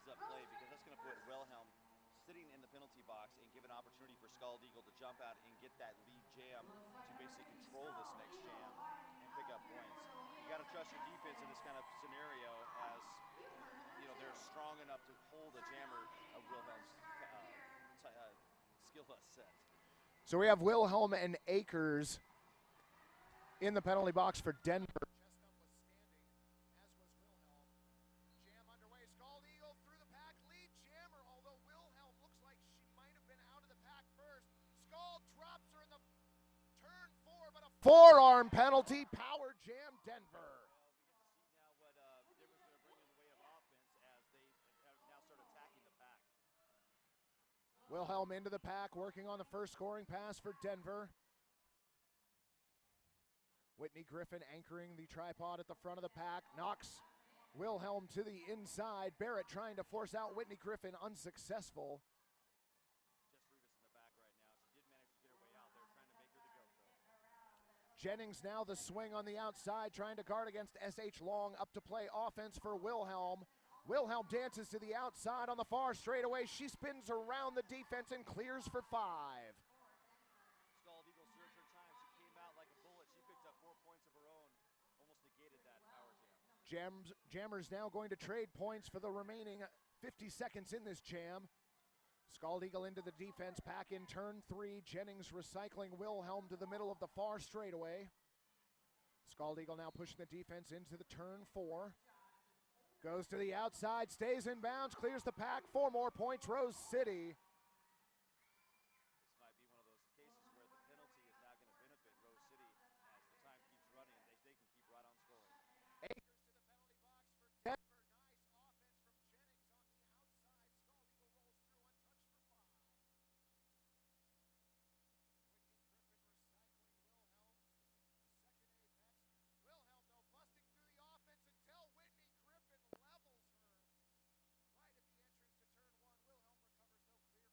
heads-up play because that's going to put Wilhelm sitting in the penalty box and give an opportunity for Scald Eagle to jump out and get that lead jam to basically control this next jam and pick up points. You got to trust your defense in this kind of scenario, as you know they're strong enough to hold a jammer of Wilhelm's skill set. So we have Wilhelm and Akers in the penalty box for Denver. Chestnut was standing, as was Wilhelm. Jam underway. Scald Eagle through the pack. Lead jammer, although Wilhelm looks like she might have been out of the pack first. Scald drops her in the turn 4, but a forearm penalty. Power jam Denver. Well, we get to see now what Denver's going to bring in the way of offense as they have now start attacking the pack. Wilhelm into the pack, working on the first scoring pass for Denver. Whitney Griffin anchoring the tripod at the front of the pack, knocks Wilhelm to the inside. Barrett trying to force out Whitney Griffin, unsuccessful. Jess Rivas in the back right now. She did manage to get her way out there, trying to make her the goat, though. Jennings now the swing on the outside, trying to guard against S.H. Long. Up to play offense for Wilhelm. Wilhelm dances to the outside on the far straightaway. She spins around the defense and clears for 5. Scald Eagle served her time. She came out like a bullet. She picked up 4 points of her own. Almost negated that power jam. Jammers now going to trade points for the remaining 50 seconds in this jam. Scald Eagle into the defense pack in turn 3. Jennings recycling Wilhelm to the middle of the far straightaway. Scald Eagle now pushing the defense into the turn 4. Goes to the outside, stays in bounds, clears the pack. 4 more points, Rose City. This might be one of those cases where the penalty is now going to benefit Rose City as the time keeps running. They can keep right on scoring. Akers to the penalty box for Denver. Nice offense from Jennings on the outside. Scald Eagle rolls through untouched for 5. Whitney Griffin recycling Wilhelm to the second apex. Wilhelm, though, busting through the offense until Whitney Griffin levels her right at the entrance to turn 1. Wilhelm recovers, though, clears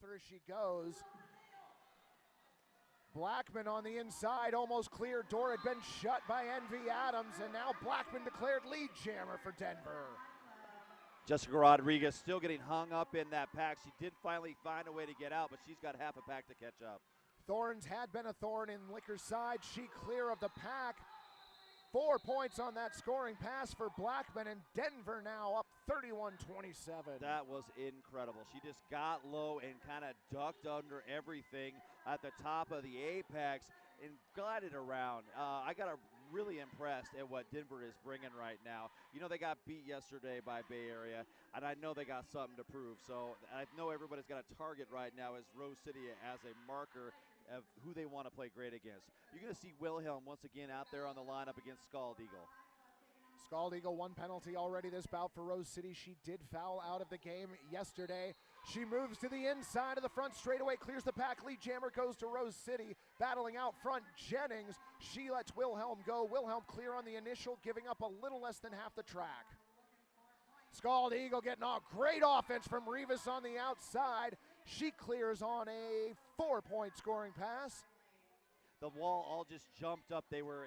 with her as she goes. Blackman on the inside, almost cleared. Door had been shut by Envy Adams, and now Blackman declared lead jammer for Denver. Jessica Rodriguez still getting hung up in that pack. She did finally find a way to get out, but she's got half a pack to catch up. Thorns had been a thorn in Licker's side. She clear of the pack. 4 points on that scoring pass for Blackman, and Denver now up 31-27. That was incredible. She just got low and kind of ducked under everything at the top of the apex and glided around. I got really impressed at what Denver is bringing right now. You know, they got beat yesterday by Bay Area, and I know they got something to prove. So I know everybody's got a target right now as Rose City as a marker of who they want to play great against. You're going to see Wilhelm once again out there on the lineup against Scald Eagle. Scald Eagle, one penalty already this bout for Rose City. She did foul out of the game yesterday. She moves to the inside of the front straightaway, clears the pack. Lead jammer goes to Rose City. Battling out front, Jennings. She lets Wilhelm go. Wilhelm clear on the initial, giving up a little less than half the track. Scald Eagle getting a great offense from Rivas on the outside. She clears on a 4-point scoring pass. The wall all just jumped up. They were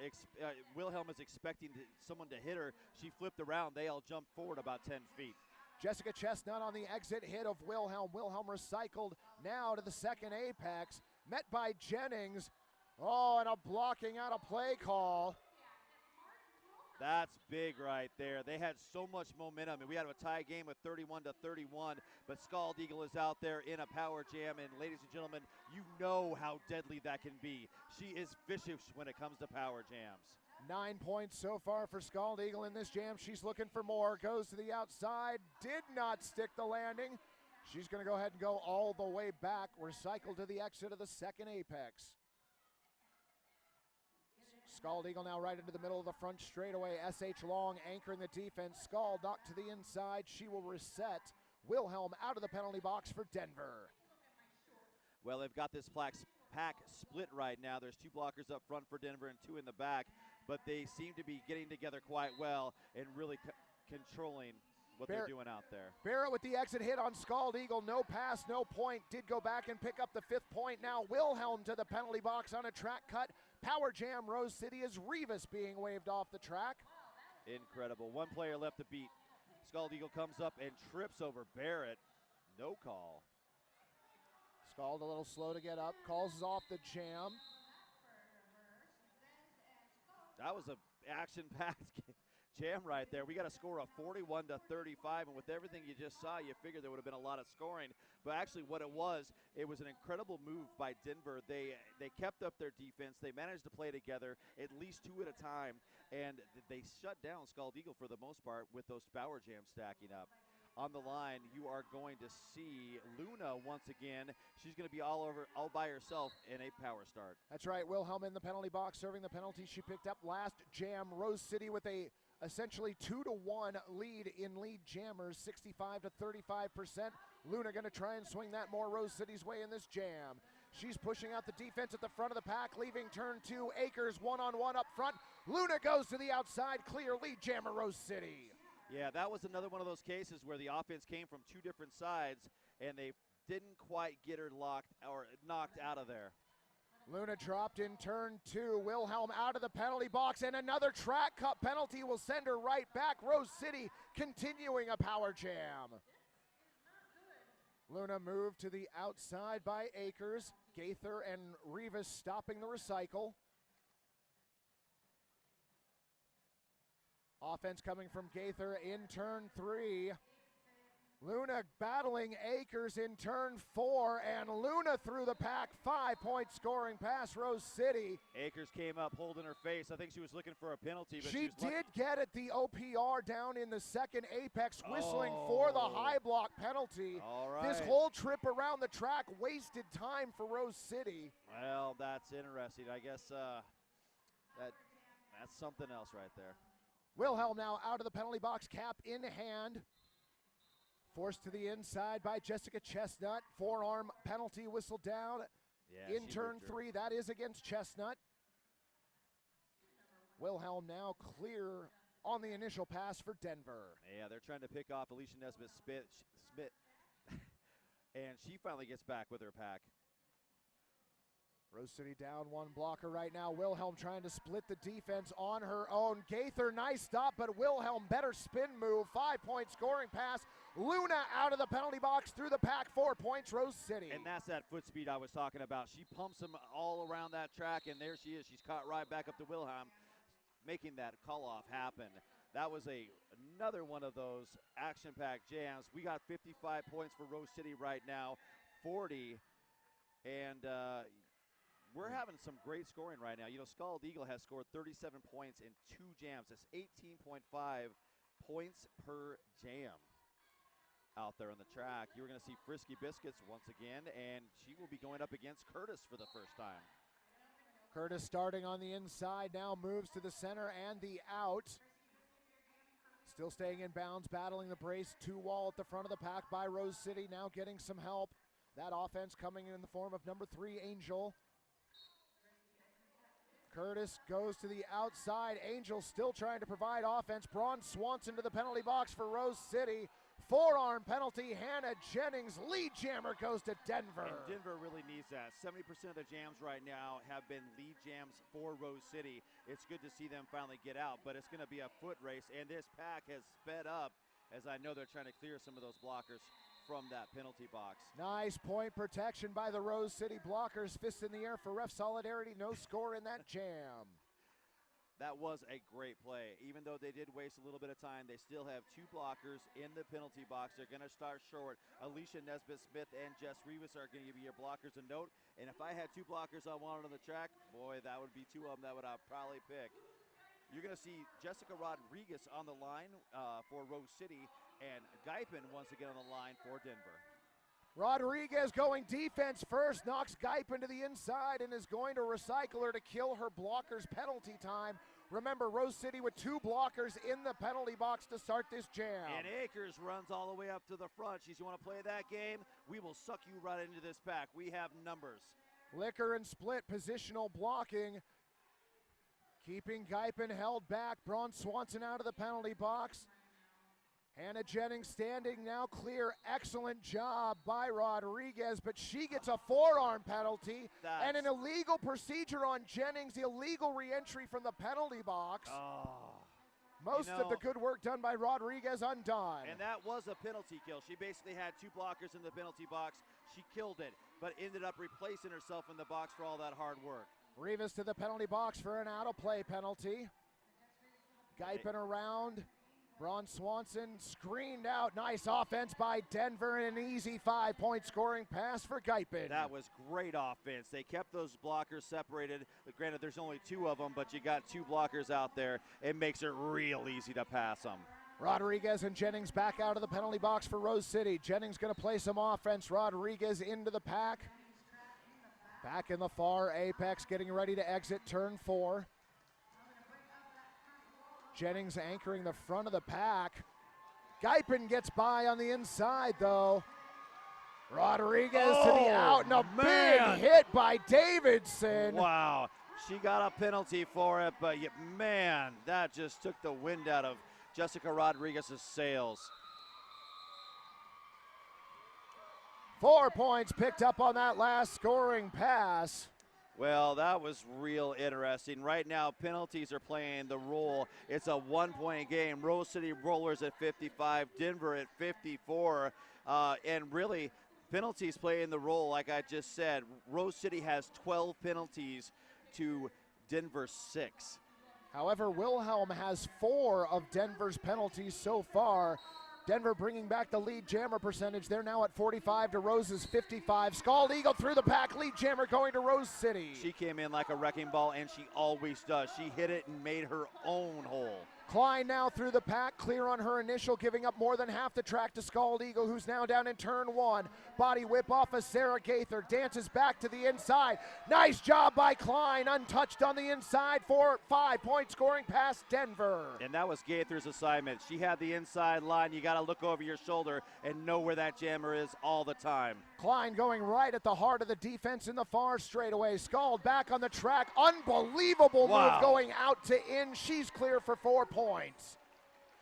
Wilhelm was expecting someone to hit her. She flipped around. They all jumped forward about 10 feet. Jessica Chestnut on the exit hit of Wilhelm. Wilhelm recycled now to the second apex. Met by Jennings. Oh, and a blocking out of play call. That's big right there. They had so much momentum, and we had a tie game with 31-31, but Scald Eagle is out there in a power jam, and ladies and gentlemen, you know how deadly that can be. She is vicious when it comes to power jams. 9 points so far for Scald Eagle in this jam. She's looking for more. Goes to the outside. Did not stick the landing. She's going to go ahead and go all the way back. Recycle to the exit of the second apex. Scald Eagle now right into the middle of the front straightaway. S.H. Long anchoring the defense. Scald knocked to the inside. She will reset. Wilhelm out of the penalty box for Denver. Well, they've got this pack split right now. There's 2 blockers up front for Denver and 2 in the back, but they seem to be getting together quite well and really controlling what they're doing out there. Barrett with the exit hit on Scald Eagle. No pass, no point. Did go back and pick up the 5th point. Now Wilhelm to the penalty box on a track cut. Power jam Rose City as Rivas being waved off the track. Incredible. 1 player left to beat. Scald Eagle comes up and trips over Barrett. No call. Scald a little slow to get up. Calls off the jam. That was an action-packed jam right there. We got a score of 41-35, and with everything you just saw, you figured there would have been a lot of scoring. But actually what it was an incredible move by Denver. They kept up their defense. They managed to play together at least 2 at a time, and they shut down Scald Eagle for the most part with those power jams stacking up. On the line, you are going to see Luna once again. She's going to be all by herself in a power start. That's right. Wilhelm in the penalty box, serving the penalty she picked up last jam. Rose City with a essentially 2-1 lead in lead jammers, 65 to 35%. Luna going to try and swing that more Rose City's way in this jam. She's pushing out the defense at the front of the pack, leaving turn 2. Akers one-on-one up front. Luna goes to the outside, clear lead jammer Rose City. Yeah, that was another one of those cases where the offense came from 2 different sides, and they didn't quite get her locked or knocked out of there. Luna dropped in turn 2. Wilhelm out of the penalty box, and another track cut penalty will send her right back. Rose City continuing a power jam. Luna moved to the outside by Akers. Gaither and Rivas stopping the recycle. Offense coming from Gaither in turn 3. Luna battling Akers in turn 4, and Luna through the pack. 5-point scoring pass, Rose City. Akers came up holding her face. I think she was looking for a penalty. But she did get at the OPR down in the second apex, whistling for the high block penalty. All right. This whole trip around the track wasted time for Rose City. Well, that's interesting. I guess that's something else right there. Wilhelm now out of the penalty box, cap in hand. Forced to the inside by Jessica Chestnut. Forearm penalty whistle down in turn 3. That is against Chestnut. Wilhelm now clear on the initial pass for Denver. Yeah, they're trying to pick off Alicia Nesbitt Smith. and she finally gets back with her pack. Rose City down one blocker right now. Wilhelm trying to split the defense on her own. Gaither, nice stop, but Wilhelm, better spin move. 5-point scoring pass. Luna out of the penalty box through the pack. 4 points, Rose City. And that's that foot speed I was talking about. She pumps them all around that track, and there she is. She's caught right back up to Wilhelm, making that call-off happen. That was another one of those action-packed jams. We got 55 points for Rose City right now, 40, and we're having some great scoring right now. You know, Scald Eagle has scored 37 points in 2 jams. That's 18.5 points per jam out there on the track. You're going to see Frisky Biscuits once again, and she will be going up against Curtis for the first time. Curtis starting on the inside, now moves to the center and the out. Still staying in bounds, battling the brace. 2-wall at the front of the pack by Rose City, now getting some help. That offense coming in the form of number 3, Angel. Curtis goes to the outside. Angel still trying to provide offense. Braun Swanson to the penalty box for Rose City. Forearm penalty. Hannah Jennings, lead jammer, goes to Denver. And Denver really needs that. 70% of the jams right now have been lead jams for Rose City. It's good to see them finally get out, but it's going to be a foot race, and this pack has sped up as I know they're trying to clear some of those blockers from that penalty box. Nice point protection by the Rose City blockers. Fist in the air for ref solidarity. No score in that jam. That was a great play. Even though they did waste a little bit of time, they still have 2 blockers in the penalty box. They're going to start short. Alicia Nesbitt-Smith and Jess Rivas are going to give you your blockers a note. And if I had 2 blockers I wanted on the track, boy, that would be 2 of them that I'd probably pick. You're going to see Jessica Rodriguez on the line for Rose City, and Guypen once again on the line for Denver. Rodriguez going defense first, knocks Guypen to the inside and is going to recycle her to kill her blockers penalty time. Remember, Rose City with 2 blockers in the penalty box to start this jam. And Akers runs all the way up to the front. She's, you want to play that game? We will suck you right into this pack. We have numbers. Liquor and split positional blocking. Keeping Guypen held back. Braun Swanson out of the penalty box. Hannah Jennings standing now clear. Excellent job by Rodriguez, but she gets a forearm penalty and an illegal procedure on Jennings, illegal re-entry from the penalty box. Most of the good work done by Rodriguez undone. And that was a penalty kill. She basically had 2 blockers in the penalty box. She killed it, but ended up replacing herself in the box for all that hard work. Rivas to the penalty box for an out-of-play penalty. Guypen around. Braun Swanson screened out. Nice offense by Denver and an easy 5-point scoring pass for Guypen. That was great offense. They kept those blockers separated. Granted, there's only 2 of them, but you got 2 blockers out there. It makes it real easy to pass them. Rodriguez and Jennings back out of the penalty box for Rose City. Jennings going to play some offense. Rodriguez into the pack. Back in the far apex, getting ready to exit turn 4. Jennings anchoring the front of the pack. Guypen gets by on the inside, though. Rodriguez to the out, and a big hit by Davidson. Wow, she got a penalty for it, but man, that just took the wind out of Jessica Rodriguez's sails. 4 points picked up on that last scoring pass. Well, that was real interesting. Right now, penalties are playing the role. It's a 1-point game. Rose City Rollers at 55, Denver at 54. And really, penalties playing the role, like I just said. Rose City has 12 penalties to Denver's 6. However, Wilhelm has 4 of Denver's penalties so far. Denver bringing back the lead jammer percentage. They're now at 45 to Rose's 55. Scald Eagle through the pack. Lead jammer going to Rose City. She came in like a wrecking ball, and she always does. She hit it and made her own hole. Klein now through the pack, clear on her initial, giving up more than half the track to Scald Eagle, who's now down in turn 1. Body whip off of Sarah Gaither, dances back to the inside. Nice job by Klein, untouched on the inside for 5-point scoring past Denver. And that was Gaither's assignment. She had the inside line. You got to look over your shoulder and know where that jammer is all the time. Klein going right at the heart of the defense in the far straightaway. Scald back on the track. Unbelievable move going out to in. She's clear for 4 points.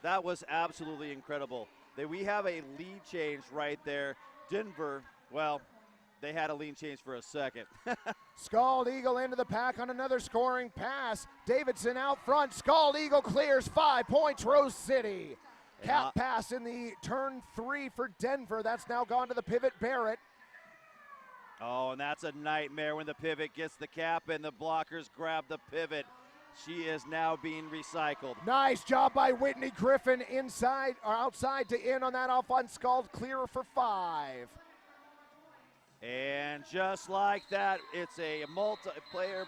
That was absolutely incredible. We have a lead change right there. Denver Well, they had a lean change for a second. Scald Eagle into the pack on another scoring pass. Davidson out front. Scald Eagle clears 5 points, Rose City. Cap pass in the turn 3 for Denver. That's now gone to the pivot, Barrett. Oh, and that's a nightmare when the pivot gets the cap and the blockers grab the pivot. She is now being recycled. Nice job by Whitney Griffin inside or outside to in on that offense. Scald clear for 5. And just like that, it's a multiplayer.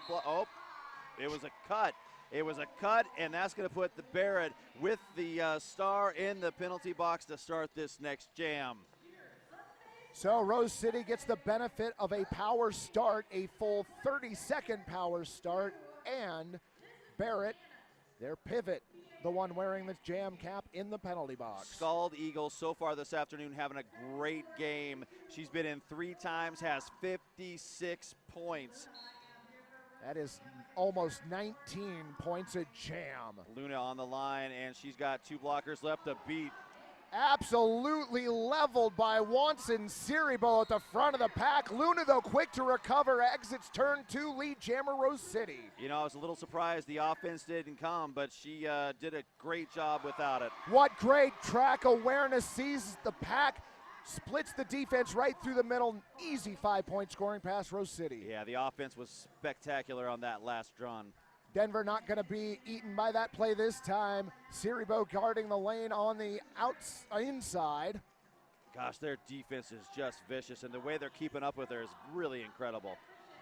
It was a cut. It was a cut, and that's going to put the Barrett with the star in the penalty box to start this next jam. So Rose City gets the benefit of a power start, a full 30-second power start, and Barrett, their pivot, the one wearing the jam cap in the penalty box. Scald Eagle so far this afternoon having a great game. She's been in 3 times, has 56 points. That is almost 19 points a jam. Luna on the line, and she's got 2 blockers left to beat. Absolutely leveled by Watson Siribo at the front of the pack. Luna, though, quick to recover, exits turn 2, lead jammer Rose City. You know, I was a little surprised the offense didn't come, but she did a great job without it. What great track awareness, sees the pack, splits the defense right through the middle. Easy 5-point scoring pass, Rose City. Yeah, the offense was spectacular on that last run. Denver not going to be eaten by that play this time. Siribo guarding the lane on the inside. Gosh, their defense is just vicious, and the way they're keeping up with her is really incredible.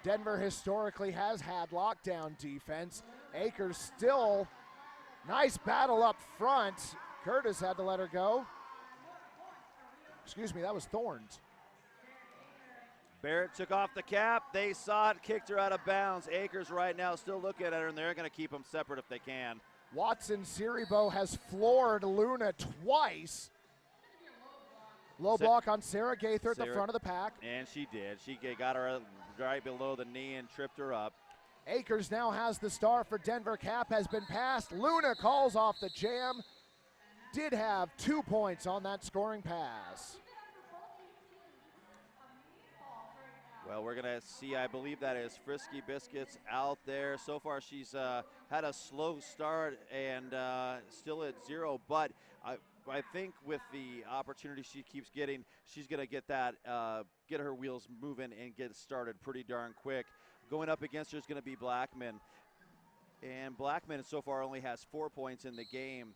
Denver historically has had lockdown defense. Akers still, nice battle up front. Curtis had to let her go. Excuse me, that was Thorns. Barrett took off the cap. They saw it, kicked her out of bounds. Akers right now still looking at her, and they're going to keep them separate if they can. Watson Siribo has floored Luna twice. Low block on Sarah Gaither at the front of the pack. And she did. She got her right below the knee and tripped her up. Akers now has the star for Denver. Cap has been passed. Luna calls off the jam. Did have 2 points on that scoring pass. Well, we're going to see, I believe that is Frisky Biscuits out there. So far, she's had a slow start and still at 0, but I think with the opportunity she keeps getting, she's going to get that, get her wheels moving and get started pretty darn quick. Going up against her is going to be Blackman. And Blackman so far only has 4 points in the game.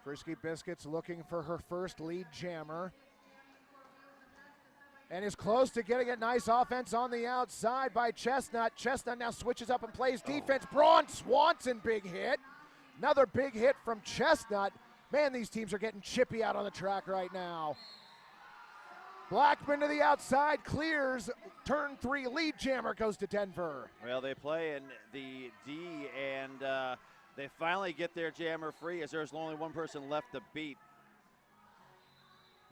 Frisky Biscuits looking for her first lead jammer. And is close to getting it. Nice offense on the outside by Chestnut. Chestnut now switches up and plays defense. Braun Swanson, big hit. Another big hit from Chestnut. Man, these teams are getting chippy out on the track right now. Blackman to the outside, clears. Turn 3, lead jammer goes to Denver. Well, they play in the D, and they finally get their jammer free as there's only one person left to beat.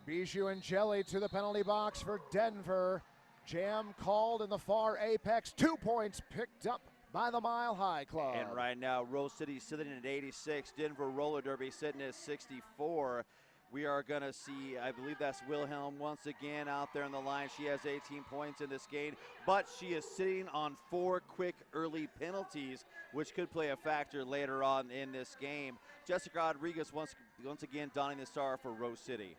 Bijou and Jelly to the penalty box for Denver. Jam called in the far apex. 2 points picked up by the Mile High Club. And right now, Rose City sitting at 86. Denver Roller Derby sitting at 64. We are going to see, I believe that's Wilhelm once again out there on the line. She has 18 points in this game, but she is sitting on 4 quick early penalties, which could play a factor later on in this game. Jessica Rodriguez once again donning the star for Rose City.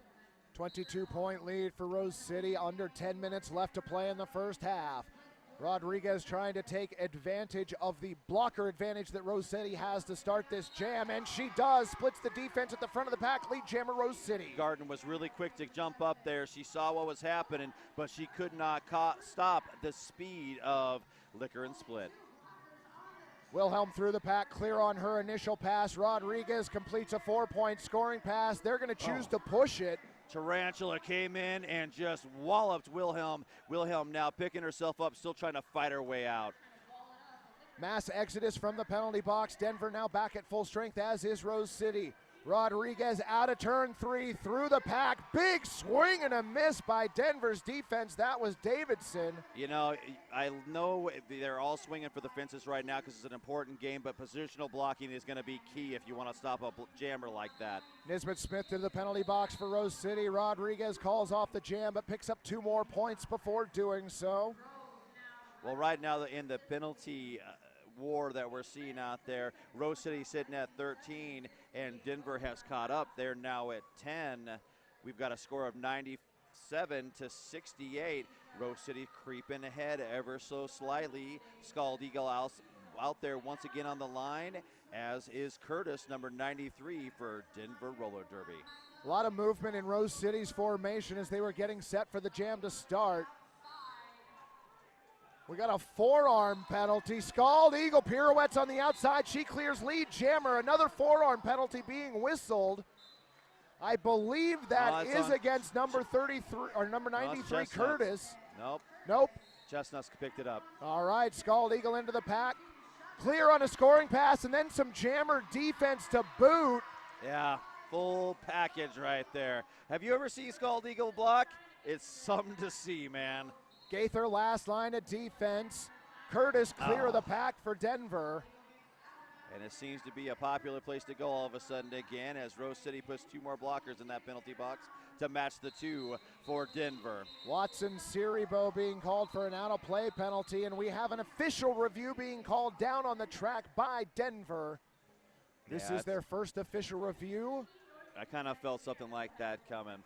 22-point lead for Rose City. Under 10 minutes left to play in the first half. Rodriguez trying to take advantage of the blocker advantage that Rose City has to start this jam, and she does. Splits the defense at the front of the pack. Lead jammer Rose City. Garden was really quick to jump up there. She saw what was happening, but she could not stop the speed of Liquor and Split. Wilhelm through the pack, clear on her initial pass. Rodriguez completes a 4-point scoring pass. They're going to choose to push it. Tarantula came in and just walloped Wilhelm. Wilhelm now picking herself up, still trying to fight her way out. Mass exodus from the penalty box. Denver now back at full strength, as is Rose City. Rodriguez out of turn 3, through the pack. Big swing and a miss by Denver's defense. That was Davidson. You know, I know they're all swinging for the fences right now because it's an important game, but positional blocking is going to be key if you want to stop a jammer like that. Nisbet Smith to the penalty box for Rose City. Rodriguez calls off the jam, but picks up 2 more points before doing so. Well, right now in the penalty war that we're seeing out there, Rose City sitting at 13, and Denver has caught up. They're now at 10. We've got a score of 97 to 68. Rose City creeping ahead ever so slightly. Scald Eagle out there once again on the line, as is Curtis, number 93 for Denver Roller Derby. A lot of movement in Rose City's formation as they were getting set for the jam to start. We got a forearm penalty. Scald Eagle pirouettes on the outside. She clears lead jammer. Another forearm penalty being whistled. I believe that is against number 33 or number 93, Curtis. Nope. Chestnuts picked it up. All right, Scald Eagle into the pack. Clear on a scoring pass, and then some jammer defense to boot. Yeah, full package right there. Have you ever seen Scald Eagle block? It's something to see, man. Gaither last line of defense. Curtis clear of the pack for Denver. And it seems to be a popular place to go all of a sudden again, as Rose City puts 2 more blockers in that penalty box to match the 2 for Denver. Watson Siribo being called for an out-of-play penalty, and we have an official review being called down on the track by Denver. This is their first official review. I kind of felt something like that coming.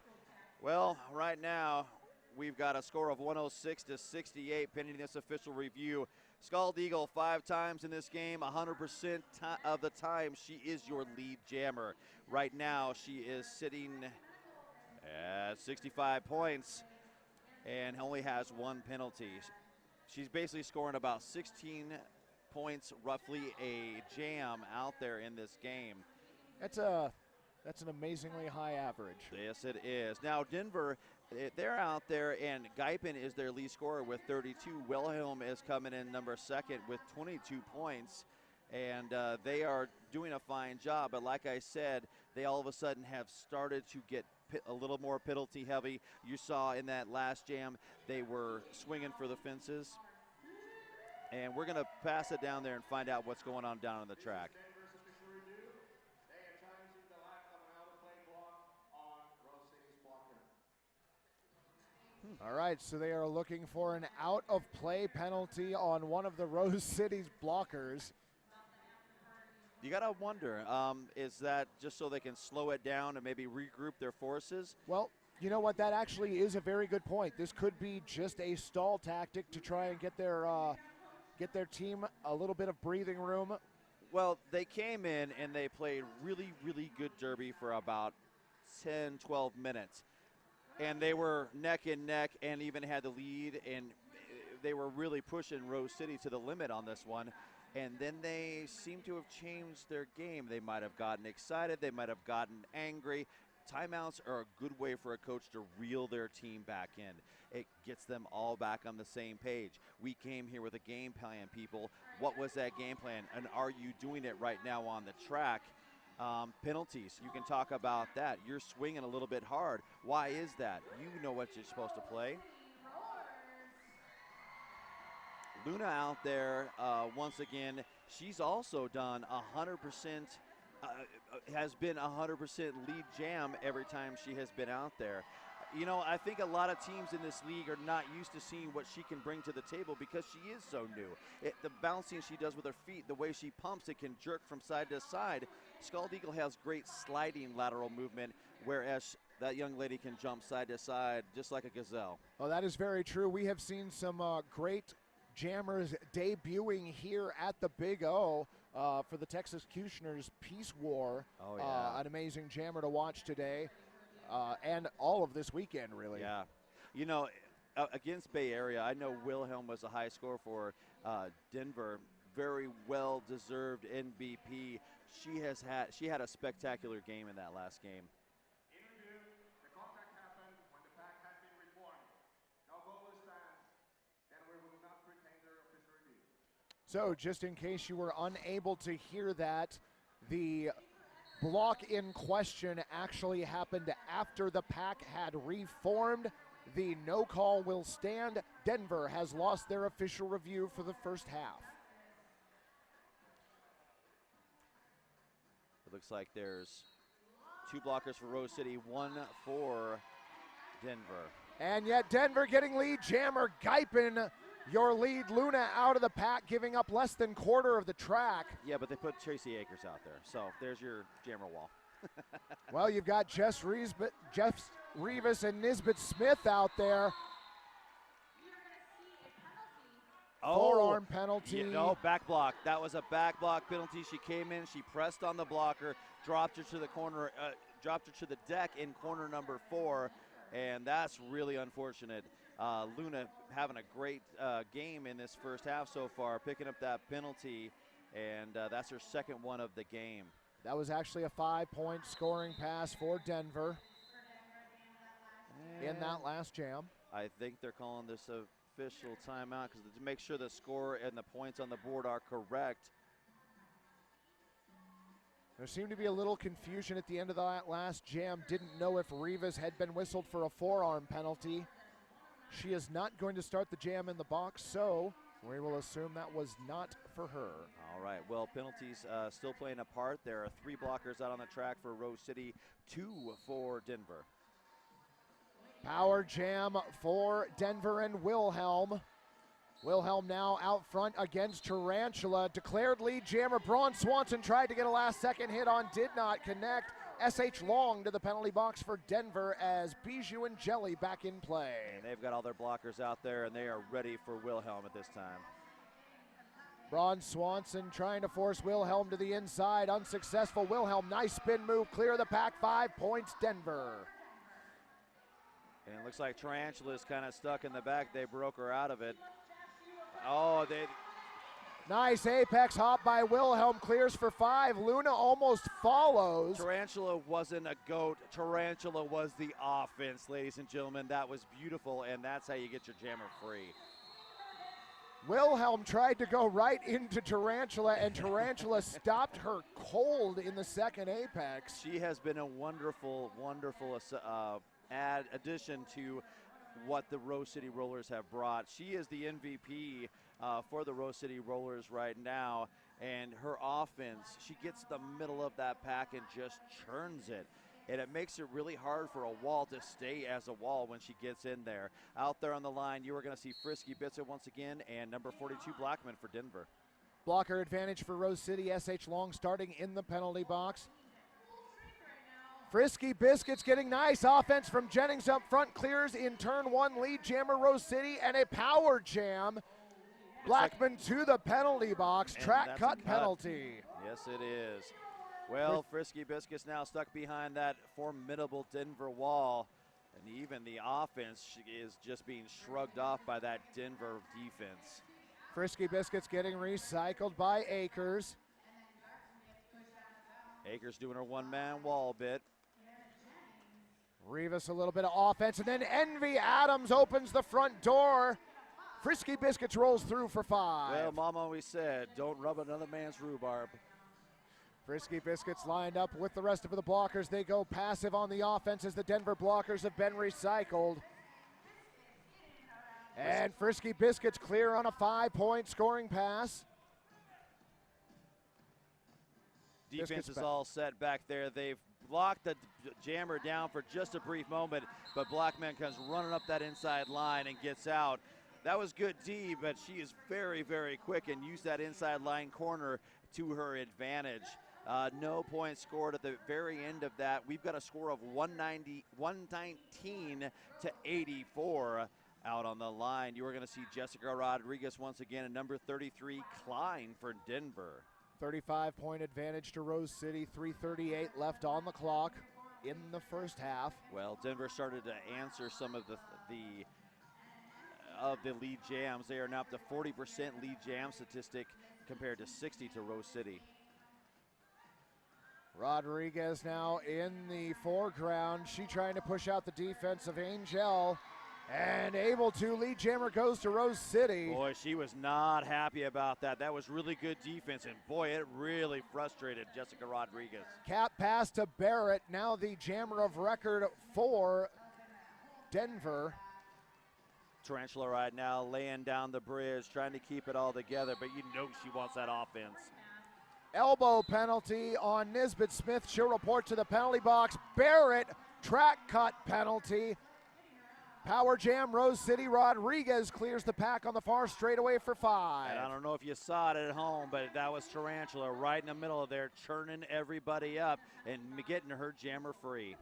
Well, right now, we've got a score of 106 to 68 pending this official review. Scald Eagle 5 times in this game, 100% of the time she is your lead jammer. Right now she is sitting at 65 points and only has 1 penalty. She's basically scoring about 16 points roughly a jam out there in this game. That's an amazingly high average. Yes, it is. Now Denver, they're out there, and Guypen is their lead scorer with 32. Wilhelm is coming in number 2nd with 22 points, and they are doing a fine job. But like I said, they all of a sudden have started to get a little more penalty heavy. You saw in that last jam, they were swinging for the fences. And we're going to pass it down there and find out what's going on down on the track. All right, so they are looking for an out-of-play penalty on one of the Rose City's blockers. You got to wonder, is that just so they can slow it down and maybe regroup their forces? Well, you know what? That actually is a very good point. This could be just a stall tactic to try and get their team a little bit of breathing room. Well, they came in and they played really, really good derby for about 10, 12 minutes. And they were neck and neck and even had the lead, and they were really pushing Rose City to the limit on this one. And then they seem to have changed their game. They might have gotten excited. They might have gotten angry. Timeouts are a good way for a coach to reel their team back in. It gets them all back on the same page. We came here with a game plan, people. What was that game plan? And are you doing it right now on the track? Penalties, you can talk about that. You're swinging a little bit hard. Why is that? You know what you're supposed to play. Luna out there, once again, she's also done 100%, has been 100% lead jam every time she has been out there. You know, I think a lot of teams in this league are not used to seeing what she can bring to the table because she is so new. The bouncing she does with her feet, the way she pumps, it can jerk from side to side. Scald Eagle has great sliding lateral movement, whereas that young lady can jump side to side just like a gazelle. Well, that is very true. We have seen some great jammers debuting here at the Big O for the Texas Cutioners Peace War. Oh, yeah. An amazing jammer to watch today. And all of this weekend, really. Yeah. You know, against Bay Area, I know Wilhelm was a high score for Denver. Very well-deserved MVP. She had a spectacular game in that last game. Interview, the contact happened when the pack had been reformed. No goal is stand, and we will not pretend their official review. So just in case you were unable to hear that, the block in question actually happened after the pack had reformed. The no call will stand. Denver has lost their official review for the first half. It looks like there's 2 blockers for Rose City, 1 for Denver. And yet Denver getting lead jammer Guypen, your lead Luna out of the pack, giving up less than quarter of the track. Yeah, but they put Tracy Akers out there, so there's your jammer wall. Well, you've got Jeff Rivas and Nisbet Smith out there. Forearm penalty. No, back block. That was a back block penalty. She came in, she pressed on the blocker, dropped her to the corner, dropped her to the deck in corner number 4, and that's really unfortunate. Luna having a great game in this first half so far, picking up that penalty, and that's her second one of the game. That was actually a 5-point scoring pass for Denver in that last jam. I think they're calling this official timeout because to make sure the score and the points on the board are correct. There seemed to be a little confusion at the end of that last jam. Didn't know if Rivas had been whistled for a forearm penalty. She is not going to start the jam in the box, so we will assume that was not for her. All right, well, penalties still playing a part. There are 3 blockers out on the track for Rose City, 2 for Denver. Power jam for Denver and Wilhelm. Wilhelm now out front against Tarantula. Declared lead jammer Braun Swanson tried to get a last-second hit on, did not connect. S.H. Long to the penalty box for Denver as Bijou and Jelly back in play. And they've got all their blockers out there, and they are ready for Wilhelm at this time. Braun Swanson trying to force Wilhelm to the inside, unsuccessful. Wilhelm, nice spin move, clear of the pack, 5 points, Denver. And it looks like Tarantula's kind of stuck in the back. They broke her out of it. Oh, nice apex hop by Wilhelm, clears for 5. Luna almost follows. Tarantula wasn't a goat. Tarantula was the offense, ladies and gentlemen. That was beautiful, and that's how you get your jammer free. Wilhelm tried to go right into Tarantula, and Tarantula stopped her cold in the second apex. She has been a wonderful, wonderful addition to what the Rose City Rollers have brought. She is the MVP for the Rose City Rollers right now, and her offense, she gets the middle of that pack and just churns it. And it makes it really hard for a wall to stay as a wall when she gets in there. Out there on the line, you are going to see Frisky Bitzer once again and number 42 Blackman for Denver. Blocker advantage for Rose City. S.H. Long starting in the penalty box. Frisky Biscuits getting nice offense from Jennings up front, clears in turn 1, lead jammer Rose City, and a power jam. Blackman to the penalty box, track cut penalty. Yes, it is. Well, Frisky Biscuits now stuck behind that formidable Denver wall, and even the offense is just being shrugged off by that Denver defense. Frisky Biscuits getting recycled by Akers. Akers doing her one-man wall bit. Rivas a little bit of offense, and then Envy Adams opens the front door. Frisky Biscuits rolls through for 5. Well, Mom always said, don't rub another man's rhubarb. Frisky Biscuits lined up with the rest of the blockers. They go passive on the offense as the Denver blockers have been recycled. And Frisky Biscuits clear on a 5-point scoring pass. Defense is all set back there. They've blocked the jammer down for just a brief moment, but Blackman comes running up that inside line and gets out. That was good D, but she is very, very quick and used that inside line corner to her advantage. No points scored at the very end of that. We've got a score of 119 to 84 out on the line. You are going to see Jessica Rodriguez once again, and number 33, Klein for Denver. 35-point advantage to Rose City, 3:38 left on the clock in the first half. Well, Denver started to answer some of the lead jams. They are now up to 40% lead jam statistic compared to 60 to Rose City. Rodriguez now in the foreground. She trying to push out the defense of Angel. And able to. Lead jammer goes to Rose City. Boy, she was not happy about that. That was really good defense, and boy, it really frustrated Jessica Rodriguez. Cap pass to Barrett, now the jammer of record for Denver. Tarantula right now laying down the bridge, trying to keep it all together, but you know she wants that offense. Elbow penalty on Nisbet Smith. She'll report to the penalty box. Barrett, track cut penalty. Power jam, Rose City. Rodriguez clears the pack on the far straightaway for 5. And I don't know if you saw it at home, but that was Tarantula right in the middle of there, churning everybody up and getting her jammer free.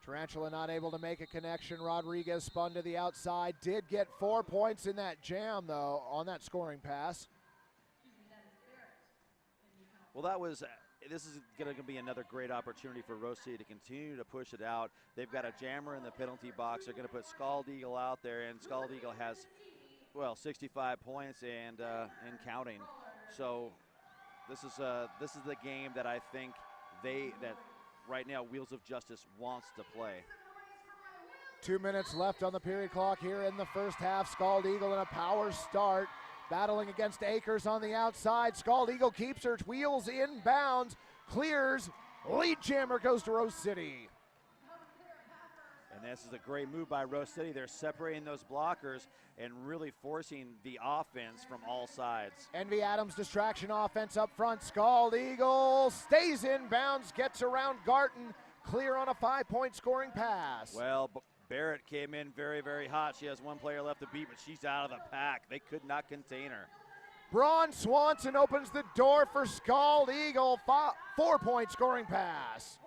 Tarantula not able to make a connection. Rodriguez spun to the outside. Did get 4 points in that jam, though, on that scoring pass. Well, this is going to be another great opportunity for Rose City to continue to push it out. They've got a jammer in the penalty box. They're going to put Scald Eagle out there, and Scald Eagle has, well, 65 points and counting. So this is the game that I think that right now Wheels of Justice wants to play. 2 minutes left on the period clock here in the first half. Scald Eagle in a power start. Battling against Akers on the outside. Scald Eagle keeps her wheels inbounds, clears. Lead jammer goes to Rose City. And this is a great move by Rose City. They're separating those blockers and really forcing the offense from all sides. Envy Adams distraction offense up front. Scald Eagle stays inbounds, gets around Garten, clear on a 5-point scoring pass. Well, Barrett came in very, very hot. She has one player left to beat, but she's out of the pack. They could not contain her. Braun Swanson opens the door for Scald Eagle. 4-point scoring pass.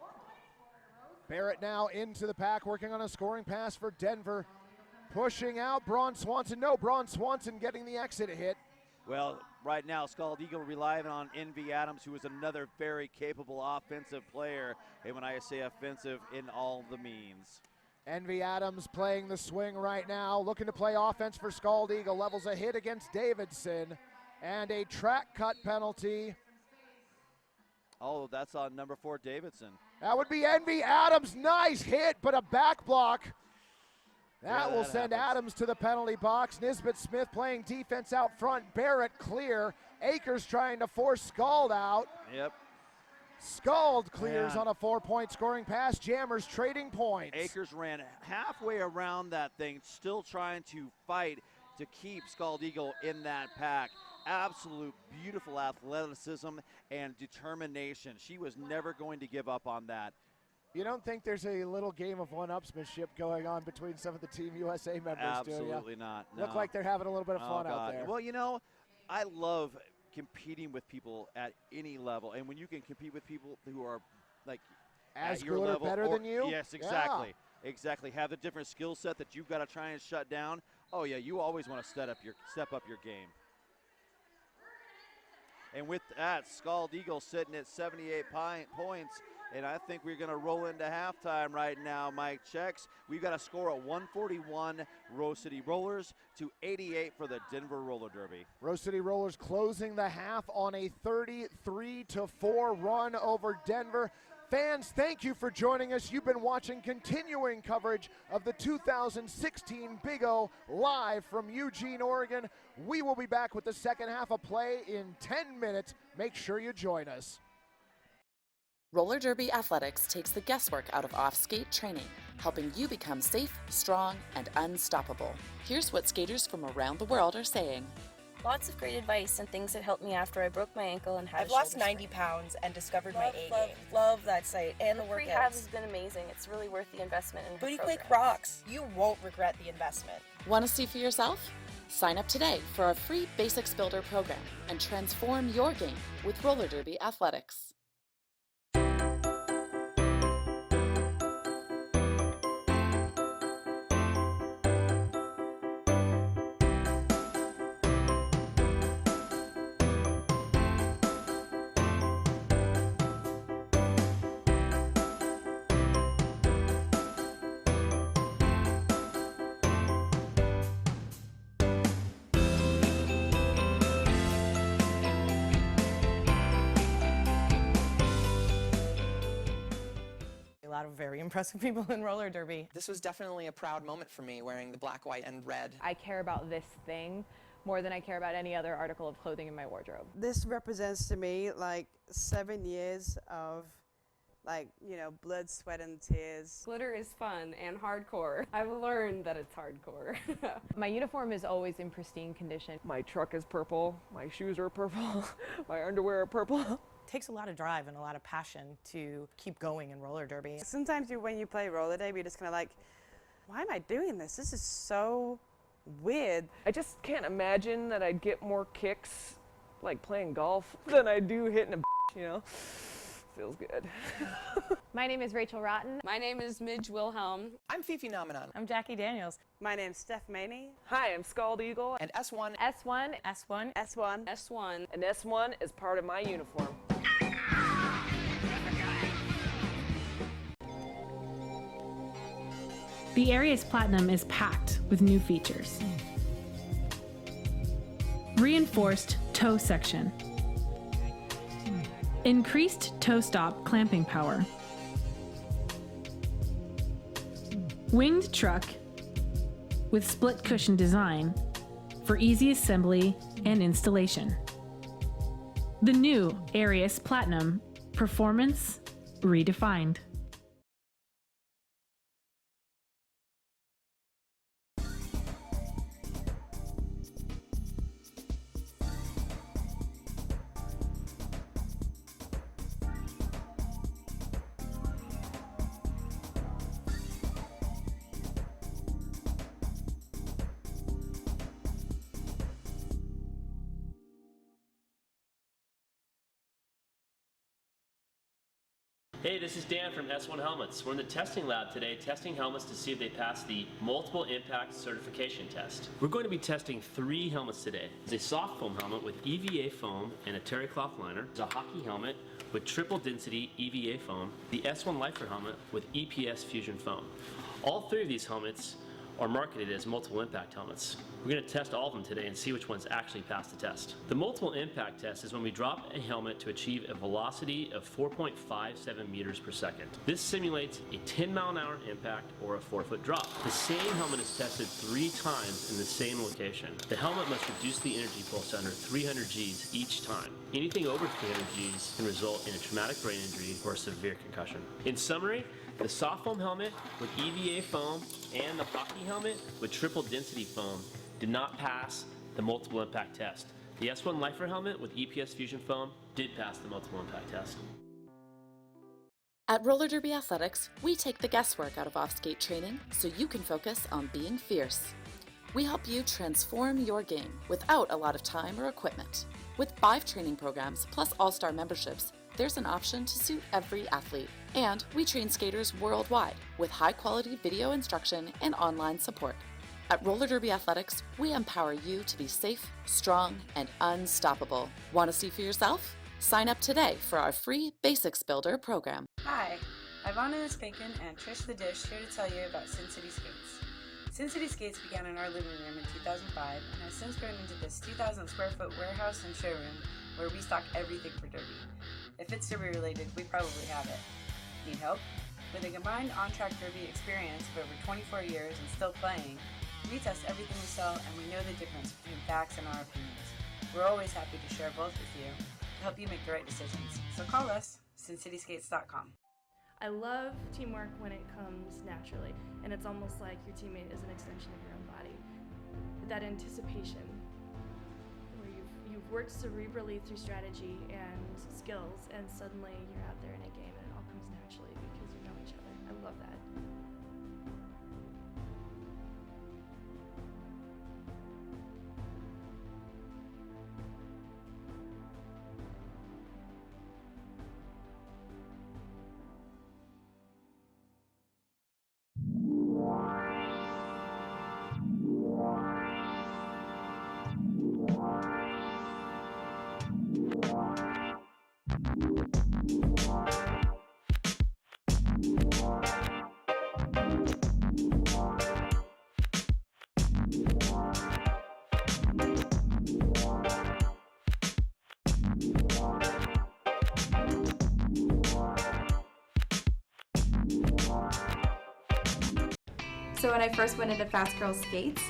Barrett now into the pack, working on a scoring pass for Denver. Pushing out Braun Swanson. No, Braun Swanson getting the exit hit. Well, right now, Scald Eagle relying on Envy Adams, who is another very capable offensive player. And when I say offensive, in all the means. Envy Adams playing the swing right now, looking to play offense for Scald Eagle. Levels a hit against Davidson, and a track cut penalty. Oh, that's on number 4, Davidson. That would be Envy Adams. Nice hit, but a back block. That will send Adams to the penalty box. Nisbet Smith playing defense out front. Barrett clear. Akers trying to force Scald out. Yep. Scald clears on a 4-point scoring pass. Jammers trading points. Akers ran halfway around that thing, still trying to fight to keep Scald Eagle in that pack. Absolute beautiful athleticism and determination. She was never going to give up on that. You don't think there's a little game of one-upsmanship going on between some of the Team USA members, Absolutely do you? not. No. Look like they're having a little bit of fun out there. Well, you know, I love competing with people at any level, and when you can compete with people who are like as at your good level or better than you. Yes, exactly. Exactly. Have a different skill set that you've got to try and shut down. Oh yeah, you always want to step up your game. And with that, Scald Eagle sitting at 78 points. And I think we're going to roll into halftime right now, Mike Checks. We've got a score of 141 Rose City Rollers to 88 for the Denver Roller Derby. Rose City Rollers closing the half on a 33-4 run over Denver. Fans, thank you for joining us. You've been watching continuing coverage of the 2016 Big O live from Eugene, Oregon. We will be back with the second half of play in 10 minutes. Make sure you join us. Roller Derby Athletics takes the guesswork out of off-skate training, helping you become safe, strong, and unstoppable. Here's what skaters from around the world are saying. Lots of great advice and things that helped me after I broke my ankle and had I've lost 90 pounds and discovered my A game. Love that site and the workouts. Rehab has been amazing. It's really worth the investment in her Booty Quake programs. rocks. You won't regret the investment. Want to see for yourself? Sign up today for our free Basics Builder program and transform your game with Roller Derby Athletics. very impressive people in roller derby. This was definitely a proud moment for me, wearing the black, white, and red. I care about this thing more than I care about any other article of clothing in my wardrobe. This represents to me like 7 years of blood, sweat, and tears. Glitter is fun and hardcore. I've learned that it's hardcore. My uniform is always in pristine condition. My truck is purple, my shoes are purple, my underwear are purple. It takes a lot of drive and a lot of passion to keep going in roller derby. Sometimes when you play roller derby, you're just kind of like, why am I doing this? This is so weird. I just can't imagine that I'd get more kicks like playing golf than I do hitting a you know. Feels good. My name is Rachel Rotten. My name is Midge Wilhelm. I'm Fifi Nomenon. I'm Jackie Daniels. My name's Steph Maney. Hi, I'm Scald Eagle. And S1. S1. S1. S1. S1. And S1 is part of my uniform. The Arius Platinum is packed with new features. Reinforced toe section. Increased toe stop clamping power. Winged truck with split cushion design for easy assembly and installation. The new Arius Platinum, performance redefined. Hey, this is Dan from S1 Helmets. We're in the testing lab today testing helmets to see if they pass the multiple impact certification test. We're going to be testing 3 helmets today. There's a soft foam helmet with EVA foam and a terry cloth liner. There's a hockey helmet with triple density EVA foam. The S1 Lifer helmet with EPS fusion foam. All 3 of these helmets are marketed as multiple impact helmets. We're going to test all of them today and see which ones actually pass the test. The multiple impact test is when we drop a helmet to achieve a velocity of 4.57 meters per second. This simulates a 10-mile-an-hour impact or a 4-foot drop. The same helmet is tested 3 times in the same location. The helmet must reduce the energy pulse to under 300 Gs each time. Anything over 300 Gs can result in a traumatic brain injury or a severe concussion. In summary, the soft foam helmet with EVA foam and the hockey helmet with triple density foam did not pass the multiple impact test. The S1 Lifer helmet with EPS fusion foam did pass the multiple impact test. At Roller Derby Athletics, we take the guesswork out of off-skate training so you can focus on being fierce. We help you transform your game without a lot of time or equipment. With 5 training programs plus all-star memberships, there's an option to suit every athlete. And we train skaters worldwide with high-quality video instruction and online support. At Roller Derby Athletics, we empower you to be safe, strong, and unstoppable. Want to see for yourself? Sign up today for our free Basics Builder program. Hi, Ivana Spankin and Trish the Dish here to tell you about Sin City Skates. Sin City Skates began in our living room in 2005 and has since grown into this 2,000 square foot warehouse and showroom where we stock everything for derby. If it's derby related, we probably have it. Need help? With a combined on-track derby experience of over 24 years and still playing, we test everything we sell and we know the difference between facts and our opinions. We're always happy to share both with you to help you make the right decisions. So call us, SinCitySkates.com. I love teamwork when it comes naturally, and it's almost like your teammate is an extension of your own body. That anticipation, where you've worked cerebrally through strategy and skills, and suddenly you're out there in a game and it all comes naturally because you know each other. I love that. So when I first went into Fast Girl Skates,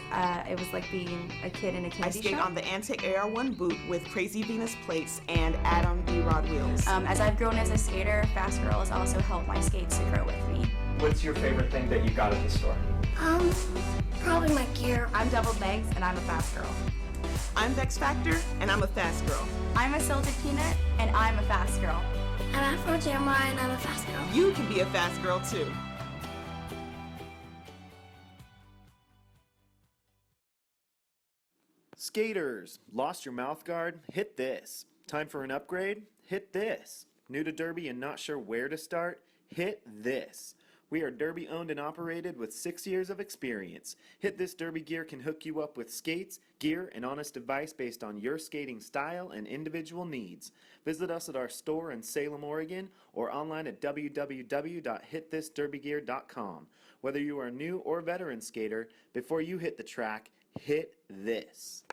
it was like being a kid in a candy I skate shop. on the Antic AR1 boot with Crazy Venus plates and Adam D-Rod wheels. As I've grown as a skater, Fast Girl has also helped my skates to grow with me. What's your favorite thing that you got at the store? Probably my gear. I'm Doubled Megs, and I'm a Fast Girl. I'm Vex Factor, and I'm a Fast Girl. I'm a Salted Peanut, and I'm a Fast Girl. I'm Afro Jamline, and I'm a Fast Girl. You can be a Fast Girl too. Skaters, lost your mouth guard? Hit this. Time for an upgrade? Hit this. New to Derby and not sure where to start? Hit this. We are Derby owned and operated with 6 years of experience. Hit This Derby Gear can hook you up with skates, gear, and honest advice based on your skating style and individual needs. Visit us at our store in Salem, Oregon, or online at www.hitthisderbygear.com. Whether you are a new or veteran skater, before you hit the track, hit this.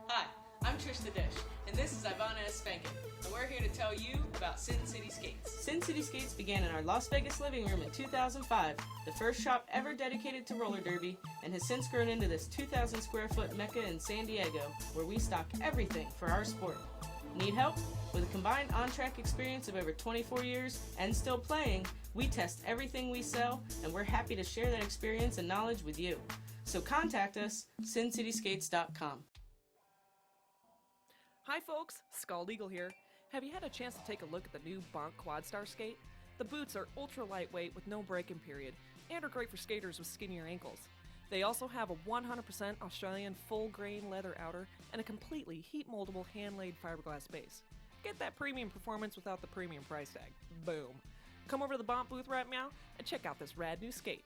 Hi, I'm Trish the Dish, and this is Ivana Spankin, and we're here to tell you about Sin City Skates. Sin City Skates began in our Las Vegas living room in 2005, the first shop ever dedicated to roller derby, and has since grown into this 2,000 square foot mecca in San Diego, where we stock everything for our sport. Need help? With a combined on-track experience of over 24 years and still playing, we test everything we sell, and we're happy to share that experience and knowledge with you. So contact us, sincityskates.com. Hi folks, Scald Eagle here. Have you had a chance to take a look at the new Bonk Quadstar skate? The boots are ultra lightweight with no break-in period and are great for skaters with skinnier ankles. They also have a 100% Australian full-grain leather outer and a completely heat-moldable hand-laid fiberglass base. Get that premium performance without the premium price tag. Boom. Come over to the Bonk booth right now and check out this rad new skate.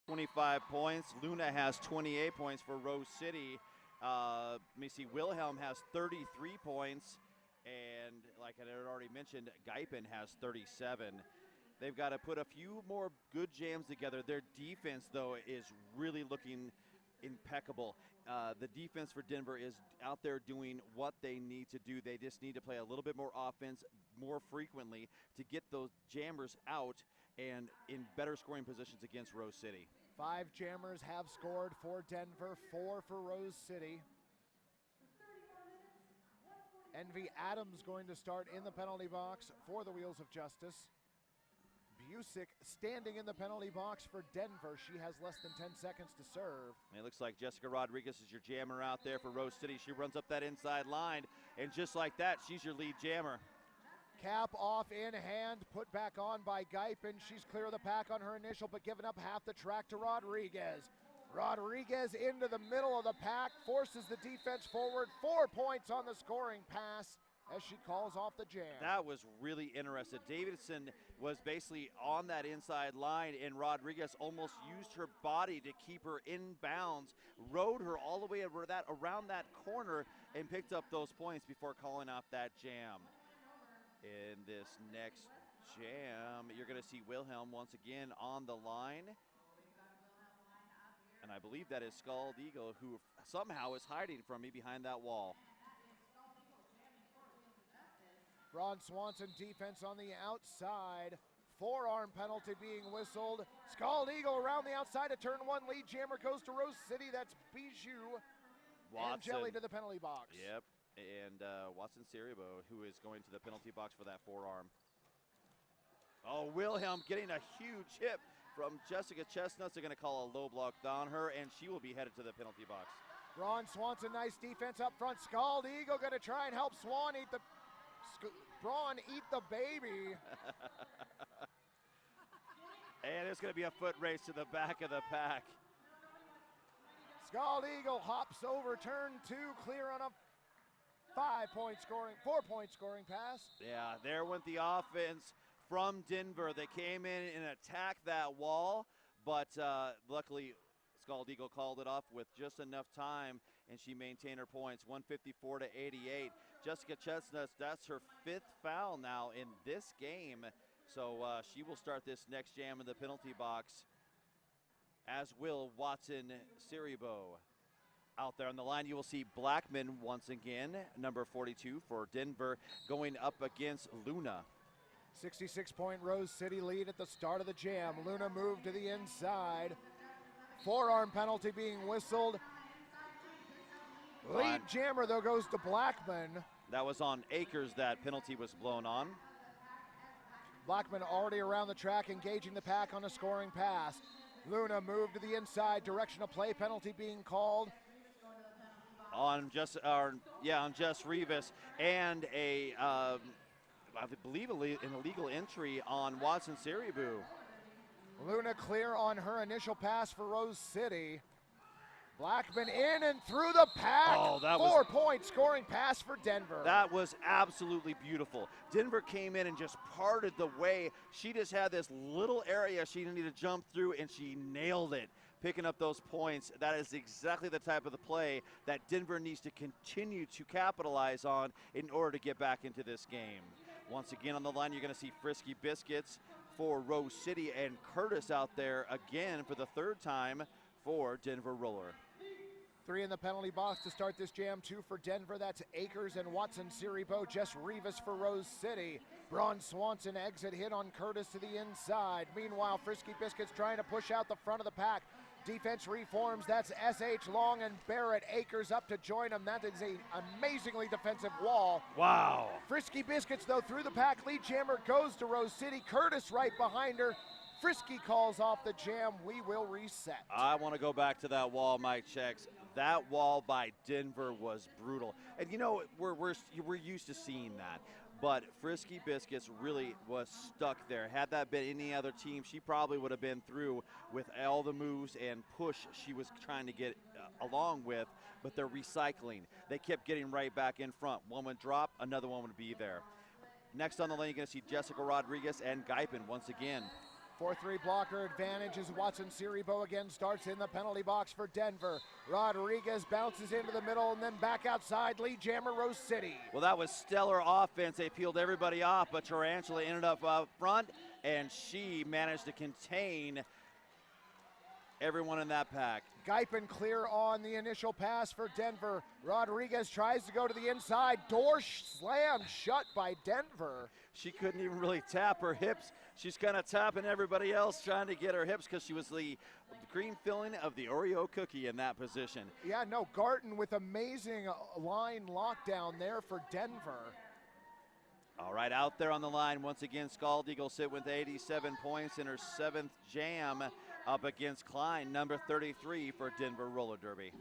25 points. Luna has 28 points for Rose City. Let me see, Wilhelm has 33 points. And like I had already mentioned, Geipen has 37. They've got to put a few more good jams together. Their defense, though, is really looking impeccable. The defense for Denver is out there doing what they need to do. They just need to play a little bit more offense more frequently to get those jammers out and in better scoring positions against Rose City. 5 jammers have scored for Denver, 4 for Rose City. Envy Adams going to start in the penalty box for the Wheels of Justice. Busick standing in the penalty box for Denver. She has less than 10 seconds to serve. It looks like Jessica Rodriguez is your jammer out there for Rose City. She runs up that inside line, and just like that, she's your lead jammer. Cap off in hand, put back on by Geipen. She's clear of the pack on her initial, but giving up half the track to Rodriguez. Rodriguez into the middle of the pack, forces the defense forward. 4 points on the scoring pass as she calls off the jam. That was really interesting. Davidson was basically on that inside line, and Rodriguez almost used her body to keep her in bounds, rode her all the way around that corner, and picked up those points before calling off that jam. In this next jam, you're going to see Wilhelm once again on the line. And I believe that is Scald Eagle, who somehow is hiding from me behind that wall. Ron Swanson defense on the outside forearm penalty being whistled. Scald Eagle around the outside of turn one. Lead jammer goes to Rose City. That's Bijou. And Jelly to the penalty box. Yep, and Watson Cerebo, who is going to the penalty box for that forearm. Oh, Wilhelm getting a huge hit from Jessica Chestnuts. They're going to call a low block on her, and she will be headed to the penalty box. Ron Swanson, nice defense up front. Scald Eagle going to try and help Braun eat the baby. And it's going to be a foot race to the back of the pack. Scald Eagle hops over turn two, clear on a 4-point scoring pass. Yeah, there went the offense from Denver. They came in and attacked that wall, but luckily Scald Eagle called it off with just enough time, and she maintained her points, 154 to 88. Jessica Chestnuts, that's her 5th foul now in this game, so she will start this next jam in the penalty box, as will Watson Cerebo. Out there on the line, you will see Blackman once again, number 42 for Denver, going up against Luna. 66-point Rose City lead at the start of the jam. Luna moved to the inside. Forearm penalty being whistled. Lead jammer, though, goes to Blackman. That was on Akers, that penalty was blown on. Blackman already around the track, engaging the pack on a scoring pass. Luna moved to the inside, direction of play penalty being called. On Jess Rivas, and I believe an illegal entry on Watson Cerebo. Luna clear on her initial pass for Rose City. Blackman in and through the pack. Oh, that 4-point scoring pass for Denver. That was absolutely beautiful. Denver came in and just parted the way. She just had this little area she needed to jump through, and she nailed it, picking up those points. That is exactly the type of the play that Denver needs to continue to capitalize on in order to get back into this game. Once again on the line, you're going to see Frisky Biscuits for Rose City, and Curtis out there again for the 3rd time for Denver Roller. 3 in the penalty box to start this jam, 2 for Denver. That's Akers and Watson Cerebo. Jess Rivas for Rose City. Braun Swanson exit hit on Curtis to the inside. Meanwhile, Frisky Biscuits trying to push out the front of the pack. Defense reforms. That's S.H. Long and Barrett. Akers up to join them. That is an amazingly defensive wall. Wow. Frisky Biscuits, though, through the pack. Lead jammer goes to Rose City. Curtis right behind her. Frisky calls off the jam. We will reset. I want to go back to that wall, Mike checks. That wall by Denver was brutal. And you know, we're used to seeing that. But Frisky Biscuits really was stuck there. Had that been any other team, she probably would have been through with all the moves and push she was trying to get along with, but they're recycling. They kept getting right back in front. One would drop, another one would be there. Next on the lane, you're going to see Jessica Rodriguez and Guypen once again. 4-3 blocker advantage as Watson Cerebo again starts in the penalty box for Denver. Rodriguez bounces into the middle and then back outside. Lead jammer Rose City. Well, that was stellar offense. They peeled everybody off, but Tarantula ended up up front, and she managed to contain everyone in that pack. Guypen clear on the initial pass for Denver. Rodriguez tries to go to the inside. Door slammed shut by Denver. She couldn't even really tap her hips. She's kind of tapping everybody else, trying to get her hips because she was the cream filling of the Oreo cookie in that position. Yeah, no, Garten with amazing line lockdown there for Denver. All right, out there on the line, once again, Scald Eagle sit with 87 points in her 7th jam up against Klein, number 33 for Denver Roller Derby.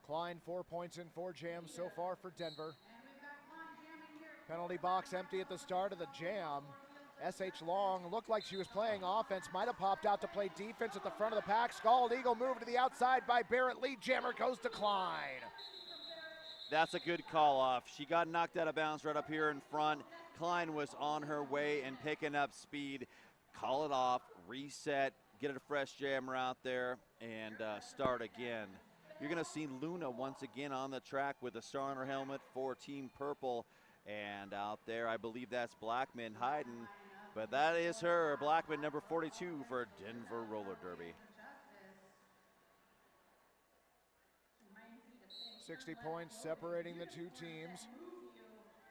Klein 4 points in 4 jams so far for Denver. Penalty box empty at the start of the jam. S.H. Long looked like she was playing offense, might have popped out to play defense at the front of the pack. Scald Eagle moved to the outside by Barrett. Lead jammer goes to Klein. That's a good call off. She got knocked out of bounds right up here in front. Klein was on her way and picking up speed. Call it off, reset, get a fresh jammer out there, and start again. You're going to see Luna once again on the track with a star on her helmet for Team Purple. And out there, I believe that's Blackman hiding. But that is her, Blackman, number 42 for Denver Roller Derby. 60 points separating the two teams.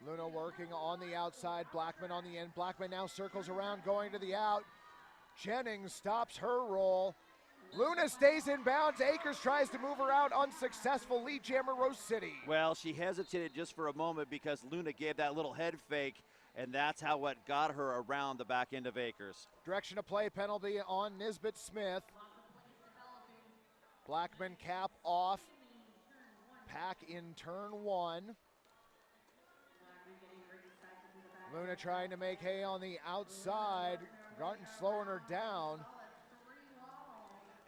Luna working on the outside, Blackman on the end. Blackman now circles around, going to the out. Jennings stops her roll. Luna stays in bounds. Akers tries to move her out, unsuccessful. Lead jammer Rose City. Well, she hesitated just for a moment because Luna gave that little head fake, and that's how what got her around the back end of Akers. Direction of play penalty on Nisbet Smith. Blackman cap off. Pack in turn 1. Luna trying to make hay on the outside. Garten slowing her down.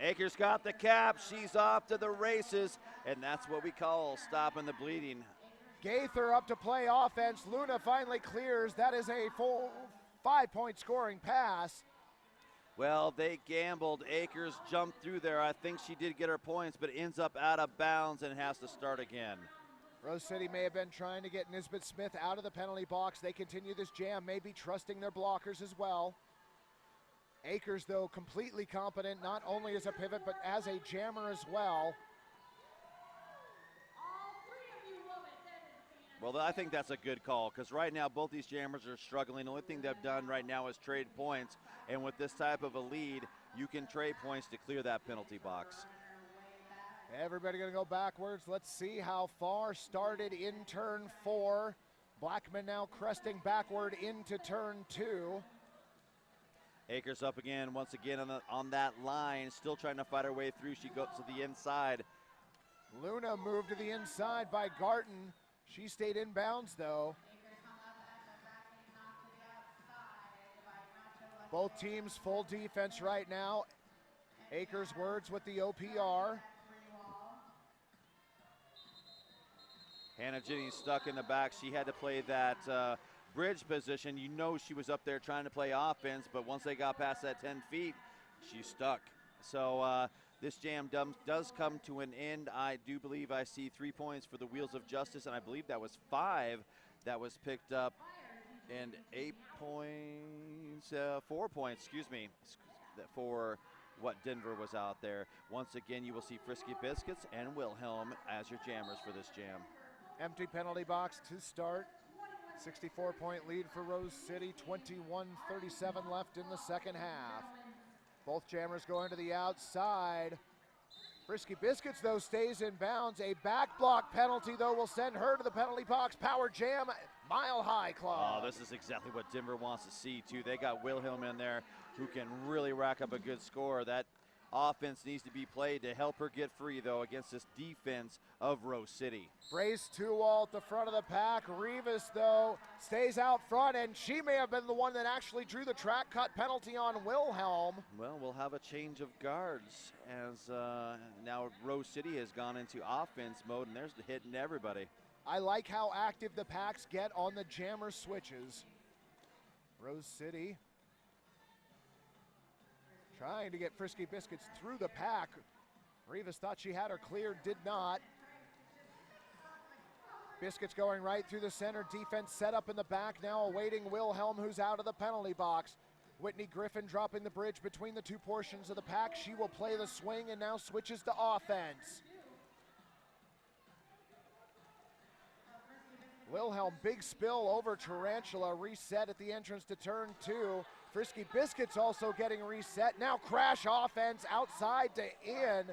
Akers got the cap. She's off to the races, and that's what we call stopping the bleeding. Gaither up to play offense. Luna finally clears. That is a full 5-point scoring pass. Well, they gambled. Akers jumped through there. I think she did get her points, but ends up out of bounds and has to start again. Rose City may have been trying to get Nisbet Smith out of the penalty box. They continue this jam, maybe trusting their blockers as well. Akers, though, completely competent, not only as a pivot, but as a jammer as well. Well, I think that's a good call, because right now both these jammers are struggling. The only thing they've done right now is trade points, and with this type of a lead, you can trade points to clear that penalty box. Everybody gonna go backwards. Let's see how far started in turn 4. Blackman now cresting backward into turn 2. Akers up again, once again on that line, still trying to fight her way through. She goes to the inside. Luna moved to the inside by Garten. She stayed in bounds though. Both teams full defense right now. Akers words with the OPR. Hannah Jennings stuck in the back. She had to play that bridge position. You know she was up there trying to play offense, but once they got past that 10 feet, she's stuck. So this jam does come to an end. I do believe I see 3 points for the Wheels of Justice, and I believe that was 5 that was picked up, and 8 points, 4 points, excuse me, for what Denver was out there. Once again, you will see Frisky Biscuits and Wilhelm as your jammers for this jam. Empty penalty box to start. 64-point lead for Rose City, 21:37 left in the second half. Both jammers going to the outside. Frisky Biscuits, though, stays in bounds. A back block penalty, though, will send her to the penalty box. Power jam, Mile High Club. Oh, this is exactly what Denver wants to see, too. They got Wilhelm in there who can really rack up a good score. That offense needs to be played to help her get free, though, against this defense of Rose City. Brace Two-Wall at the front of the pack. Rivas, though, stays out front, and she may have been the one that actually drew the track cut penalty on Wilhelm. Well, we'll have a change of guards as now Rose City has gone into offense mode, and there's the hitting everybody. I like how active the packs get on the jammer switches. Rose City trying to get Frisky Biscuits through the pack. Rivas thought she had her cleared, did not. Biscuits going right through the center. Defense set up in the back now, awaiting Wilhelm, who's out of the penalty box. Whitney Griffin dropping the bridge between the two portions of the pack. She will play the swing and now switches to offense. Wilhelm, big spill over Tarantula, reset at the entrance to turn 2. Frisky Biscuits also getting reset. Now crash offense outside to in.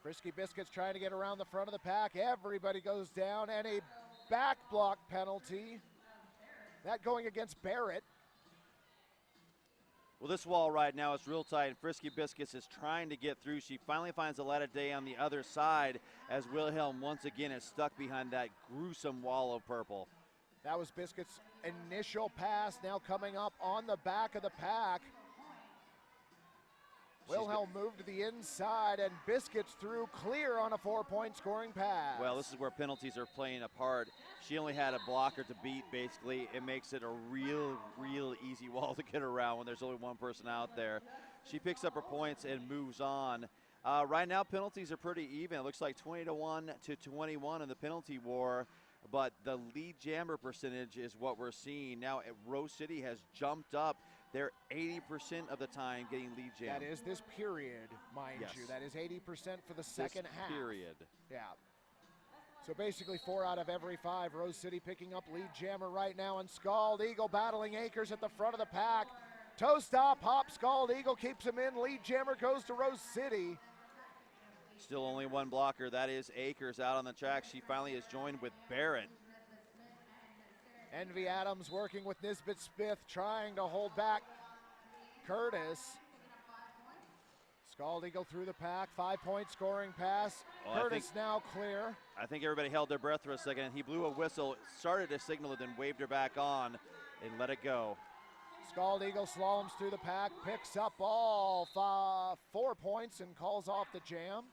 Frisky Biscuits trying to get around the front of the pack. Everybody goes down, and a back block penalty. That going against Barrett. Well, this wall right now is real tight, and Frisky Biscuits is trying to get through. She finally finds a light of day on the other side as Wilhelm once again is stuck behind that gruesome wall of purple. That was Biscuits' initial pass, now coming up on the back of the pack. Wilhelm moved to the inside, and Biscuits threw clear on a 4-point scoring pass. Well, this is where penalties are playing a part. She only had a blocker to beat, basically. It makes it a real easy wall to get around when there's only one person out there. She picks up her points and moves on. Right now, penalties are pretty even. It looks like 20-1 to 21 in the penalty war, but the lead jammer percentage is what we're seeing. Now, Rose City has jumped up. They're 80% of the time getting lead jam. That is this period, mind you. That is 80% for the second half. Period. Yeah. So basically 4 out of every 5. Rose City picking up lead jammer right now, and Scald Eagle battling Akers at the front of the pack. Toe stop, hop, Scald Eagle keeps him in. Lead jammer goes to Rose City. Still only one blocker. That is Akers out on the track. She finally is joined with Barrett. Envy Adams working with Nisbet Smith, trying to hold back Curtis. Scald Eagle through the pack, 5-point scoring pass. Well, Curtis now clear. I think everybody held their breath for a second. He blew a whistle, started to signal it, then waved her back on and let it go. Scald Eagle slaloms through the pack, picks up all 4 points and calls off the jam.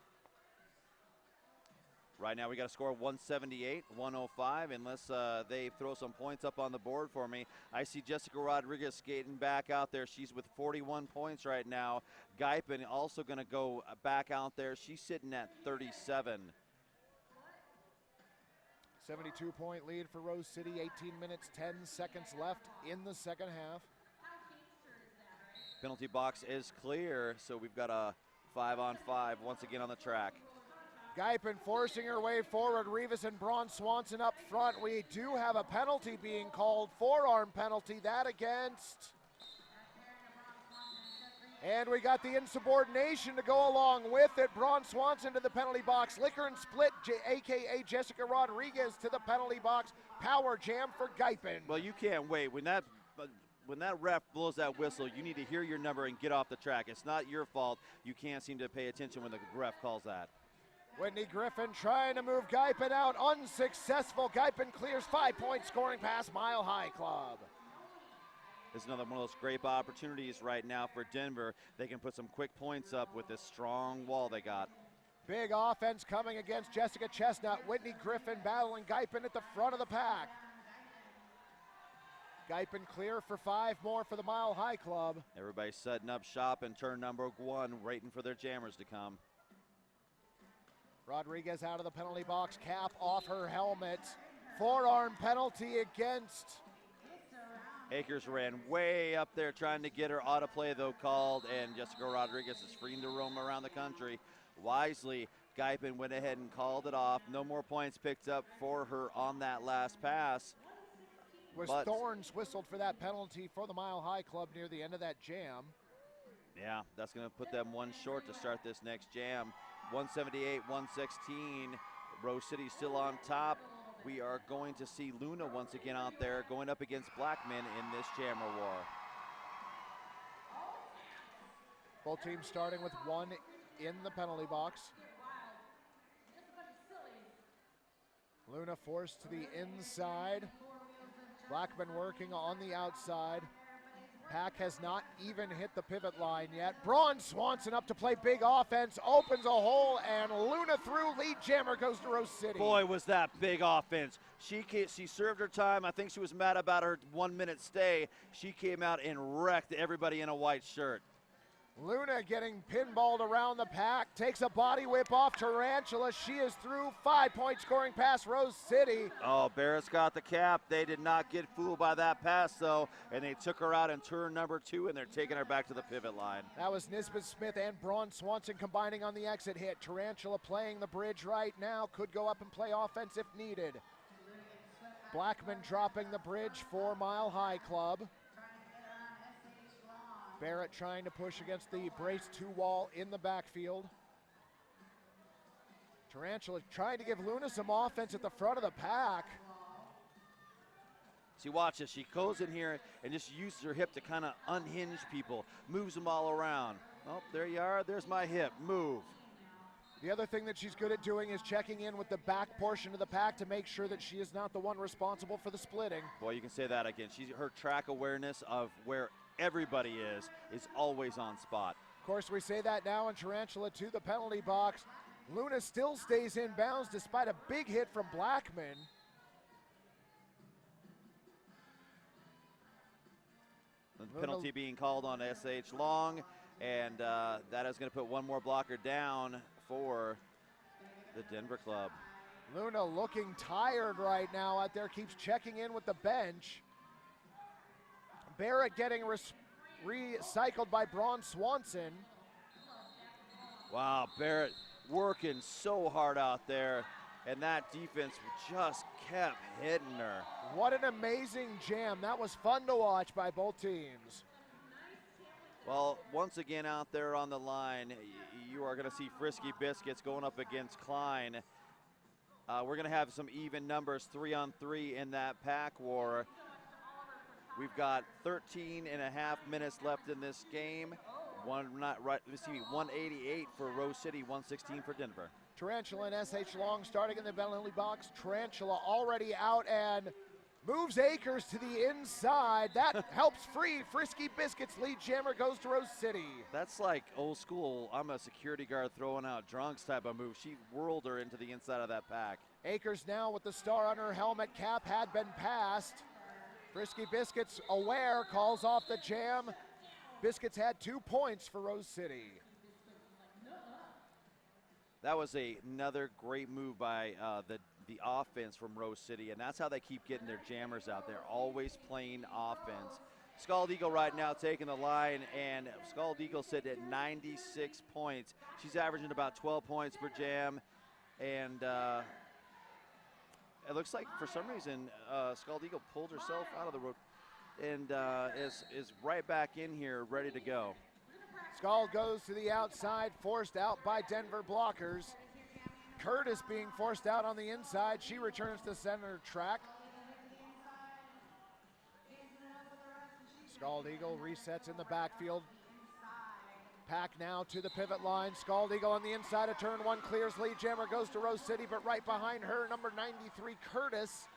Right now we got to score 178, 105, unless they throw some points up on the board for me. I see Jessica Rodriguez skating back out there. She's with 41 points right now. Guypen also going to go back out there. She's sitting at 37. 72-point lead for Rose City, 18 minutes, 10 seconds left in the second half. Penalty box is clear, so we've got a 5-on-5 once again on the track. Guypen forcing her way forward. Rivas and Braun Swanson up front. We do have a penalty being called, forearm penalty, that against. And we got the insubordination to go along with it. Braun Swanson to the penalty box. Liquor and Split, a.k.a. Jessica Rodriguez, to the penalty box. Power jam for Guypen. Well, you can't wait. When that ref blows that whistle, you need to hear your number and get off the track. It's not your fault. You can't seem to pay attention when the ref calls that. Whitney Griffin trying to move Guypen out, unsuccessful. Guypen clears, 5-point scoring pass, Mile High Club. This is another one of those great opportunities right now for Denver. They can put some quick points up with this strong wall they got. Big offense coming against Jessica Chestnut. Whitney Griffin battling Guypen at the front of the pack. Guypen clear for 5 more for the Mile High Club. Everybody's setting up shop in turn number 1, waiting for their jammers to come. Rodriguez out of the penalty box, cap off her helmet. Forearm penalty against. Akers ran way up there trying to get her autoplay though called, and Jessica Rodriguez is free to roam around the country. Wisely, Guypen went ahead and called it off. No more points picked up for her on that last pass. Thorns whistled for that penalty for the Mile High Club near the end of that jam. Yeah, that's going to put them 1 short to start this next jam. 178, 116. Rose City still on top. We are going to see Luna once again out there going up against Blackman in this jammer war. Both teams starting with 1 in the penalty box. Luna forced to the inside. Blackman working on the outside. Pack has not even hit the pivot line yet. Braun Swanson up to play big offense, opens a hole, and Luna through. Lead jammer goes to Rose City. Boy, was that big offense. She served her time. I think she was mad about her 1-minute stay. She came out and wrecked everybody in a white shirt. Luna getting pinballed around the pack, takes a body whip off Tarantula. She is through. 5-point scoring pass, Rose City. Oh, Barrett's got the cap. They did not get fooled by that pass, though, and they took her out in turn number 2, and they're taking her back to the pivot line. That was Nisbet Smith and Braun Swanson combining on the exit hit. Tarantula playing the bridge right now. Could go up and play offense if needed. Blackman dropping the bridge for Mile High Club. Barrett trying to push against the brace 2 wall in the backfield. Tarantula trying to give Luna some offense at the front of the pack. See, watch this. She goes in here and just uses her hip to kind of unhinge people, moves them all around. Oh, there you are. There's my hip. Move. The other thing that she's good at doing is checking in with the back portion of the pack to make sure that she is not the one responsible for the splitting. Boy, you can say that again. Her track awareness of where everybody is always on spot. Of course, we say that now, and Tarantula to the penalty box. Luna still stays in bounds despite a big hit from Blackman. The penalty being called on S.H. Long, and that is going to put 1 more blocker down for the Denver club. Luna looking tired right now out there, keeps checking in with the bench. Barrett getting recycled by Braun Swanson. Wow, Barrett working so hard out there. and that defense just kept hitting her. What an amazing jam. That was fun to watch by both teams. Well, once again out there on the line, you are going to see Frisky Biscuits going up against Klein. We're going to have some even numbers, 3-on-3 in that pack war. We've got 13 and a half minutes left in this game. 188 for Rose City, 116 for Denver. Tarantula and SH Long starting in the penalty box. Tarantula already out and moves Akers to the inside. That helps free Frisky Biscuits. Lead jammer goes to Rose City. That's like old school, I'm a security guard throwing out drunks type of move. She whirled her into the inside of that pack. Akers now with the star on her helmet. Cap had been passed. Frisky Biscuits aware, calls off the jam. Biscuits had 2 points for Rose City. That was another great move by the offense from Rose City, and that's how they keep getting their jammers out there, always playing offense. Scald Eagle right now taking the line, and Scald Eagle sit at 96 points. She's averaging about 12 points per jam, and it looks like for some reason Scald Eagle pulled herself out of the road and is right back in here ready to go. Scald goes to the outside, forced out by Denver blockers. Curtis being forced out on the inside. She returns to center track. Scald Eagle resets in the backfield. Pack now to the pivot line. Scald Eagle on the inside of turn one, clears lead jammer, goes to Rose City, but right behind her, number 93, Curtis.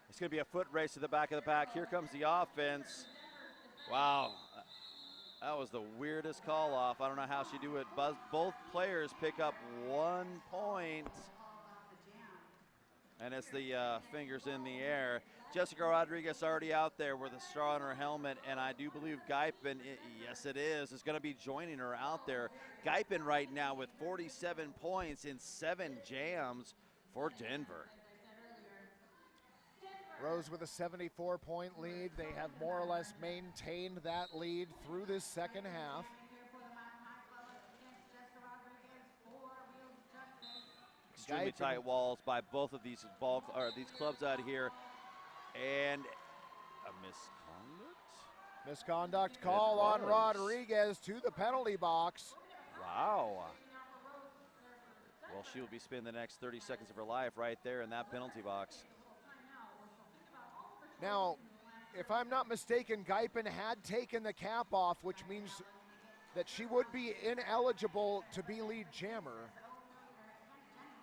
It's going to be a foot race to the back of the pack. Here comes the offense. Wow, that was the weirdest call off. I don't know how she do it. Both players pick up 1 point. And it's the fingers in the air. Jessica Rodriguez already out there with a straw on her helmet, and I do believe Guypen, yes it is going to be joining her out there. Guypen right now with 47 points in 7 jams for Denver. Rose with a 74-point lead. They have more or less maintained that lead through this second half. Extremely tight walls by both of these clubs out here, and a misconduct. Misconduct call on Rodriguez to the penalty box. Wow. Well, she will be spending the next 30 seconds of her life right there in that penalty box. Now, if I'm not mistaken, Guypen had taken the cap off, which means that she would be ineligible to be lead jammer.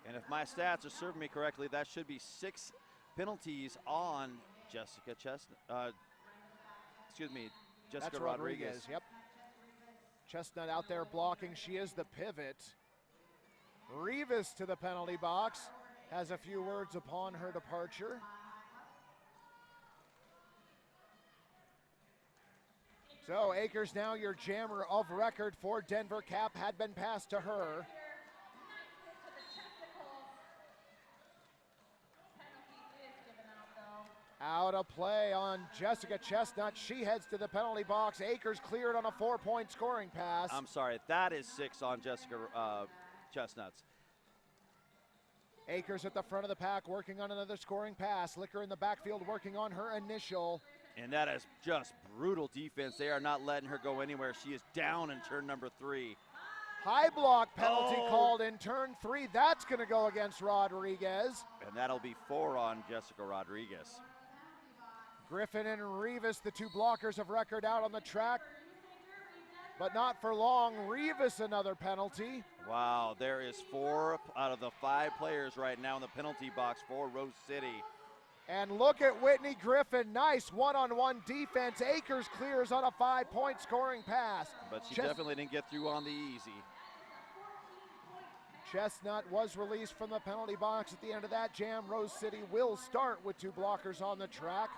And if my stats are serving me correctly, that should be 6 penalties on Jessica That's Rodriguez. Yep. Chestnut out there blocking. She is the pivot. Rivas to the penalty box. Has a few words upon her departure. So Akers now your jammer of record for Denver. Cap had been passed to her. Out of play on Jessica Chestnut. She heads to the penalty box. Akers cleared on a 4-point scoring pass. I'm sorry, that is 6 on Jessica Chestnuts. Akers at the front of the pack working on another scoring pass. Licker in the backfield working on her initial. And that is just brutal defense. They are not letting her go anywhere. She is down in turn number 3. High block penalty called in turn 3. That's going to go against Rodriguez. And that'll be 4 on Jessica Rodriguez. Griffin and Rivas, the 2 blockers of record, out on the track. But not for long. Rivas another penalty. Wow, there is 4 out of the 5 players right now in the penalty box for Rose City. And look at Whitney Griffin. Nice one-on-one defense. Akers clears on a 5-point scoring pass. But she definitely didn't get through on the easy. Chestnut was released from the penalty box at the end of that jam. Rose City will start with 2 blockers on the track.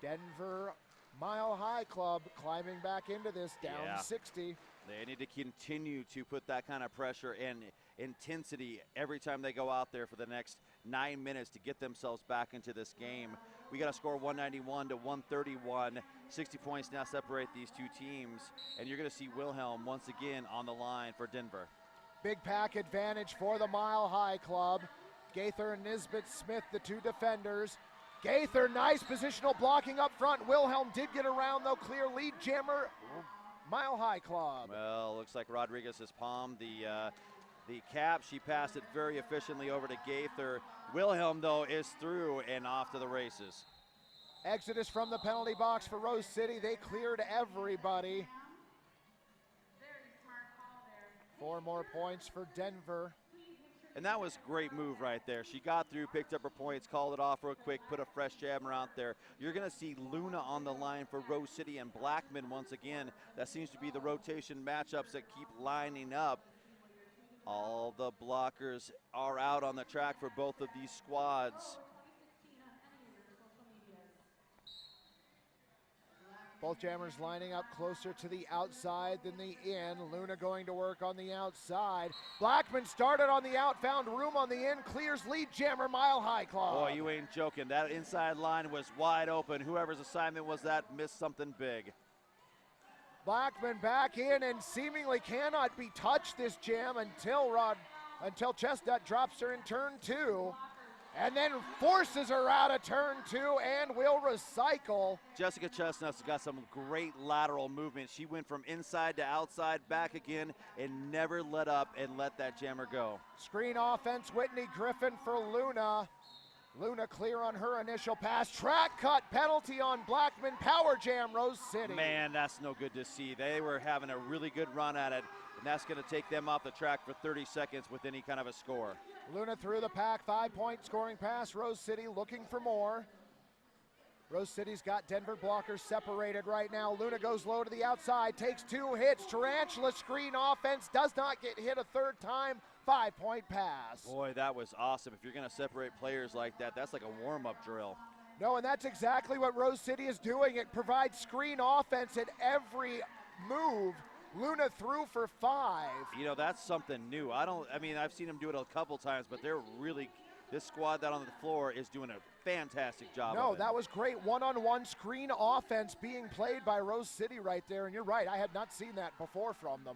Denver Mile High Club climbing back into this, down 60. They need to continue to put that kind of pressure and intensity every time they go out there for the next 9 minutes to get themselves back into this game. We got to score 191 to 131. 60 points now separate these 2 teams. And you're going to see Wilhelm once again on the line for Denver. Big pack advantage for the Mile High Club. Gaither and Nisbet Smith, the two defenders. Gaither, nice positional blocking up front. Wilhelm did get around, though. Clear lead jammer, Mile High Club. Well, looks like Rodriguez has palmed the cap. She passed it very efficiently over to Gaither. Wilhelm, though, is through and off to the races. Exodus from the penalty box for Rose City. They cleared everybody. 4 more points for Denver. And that was a great move right there. She got through, picked up her points, called it off real quick, put a fresh jammer out there. You're going to see Luna on the line for Rose City and Blackman once again. That seems to be the rotation matchups that keep lining up. All the blockers are out on the track for both of these squads. Both jammers lining up closer to the outside than the in. Luna going to work on the outside. Blackman started on the out, found room on the in, clears lead jammer, Mile High Club. Boy, you ain't joking. That inside line was wide open. Whoever's assignment was that missed something big. Blackman back in and seemingly cannot be touched this jam until Chestnut drops her in turn 2. And then forces her out of turn 2 and will recycle. Jessica Chestnut's got some great lateral movement. She went from inside to outside, back again, and never let up and let that jammer go. Screen offense, Whitney Griffin for Luna. Luna clear on her initial pass. Track cut penalty on Blackman. Power jam Rose City. Man, that's no good to see. They were having a really good run at it, and that's going to take them off the track for 30 seconds with any kind of a score. Luna through the pack, 5-point scoring pass. Rose City looking for more. Rose City's got Denver blockers separated right now. Luna goes low to the outside, takes 2 hits. Tarantula screen offense, does not get hit a third time. 5-point pass. Boy, that was awesome. If you're going to separate players like that, that's like a warm-up drill. No, and that's exactly what Rose City is doing. It provides screen offense at every move. Luna threw for 5. You know, that's something new. I've seen them do it a couple times, but this squad that on the floor is doing a fantastic job. No, that was great one-on-one screen offense being played by Rose City right there. And you're right, I had not seen that before from them.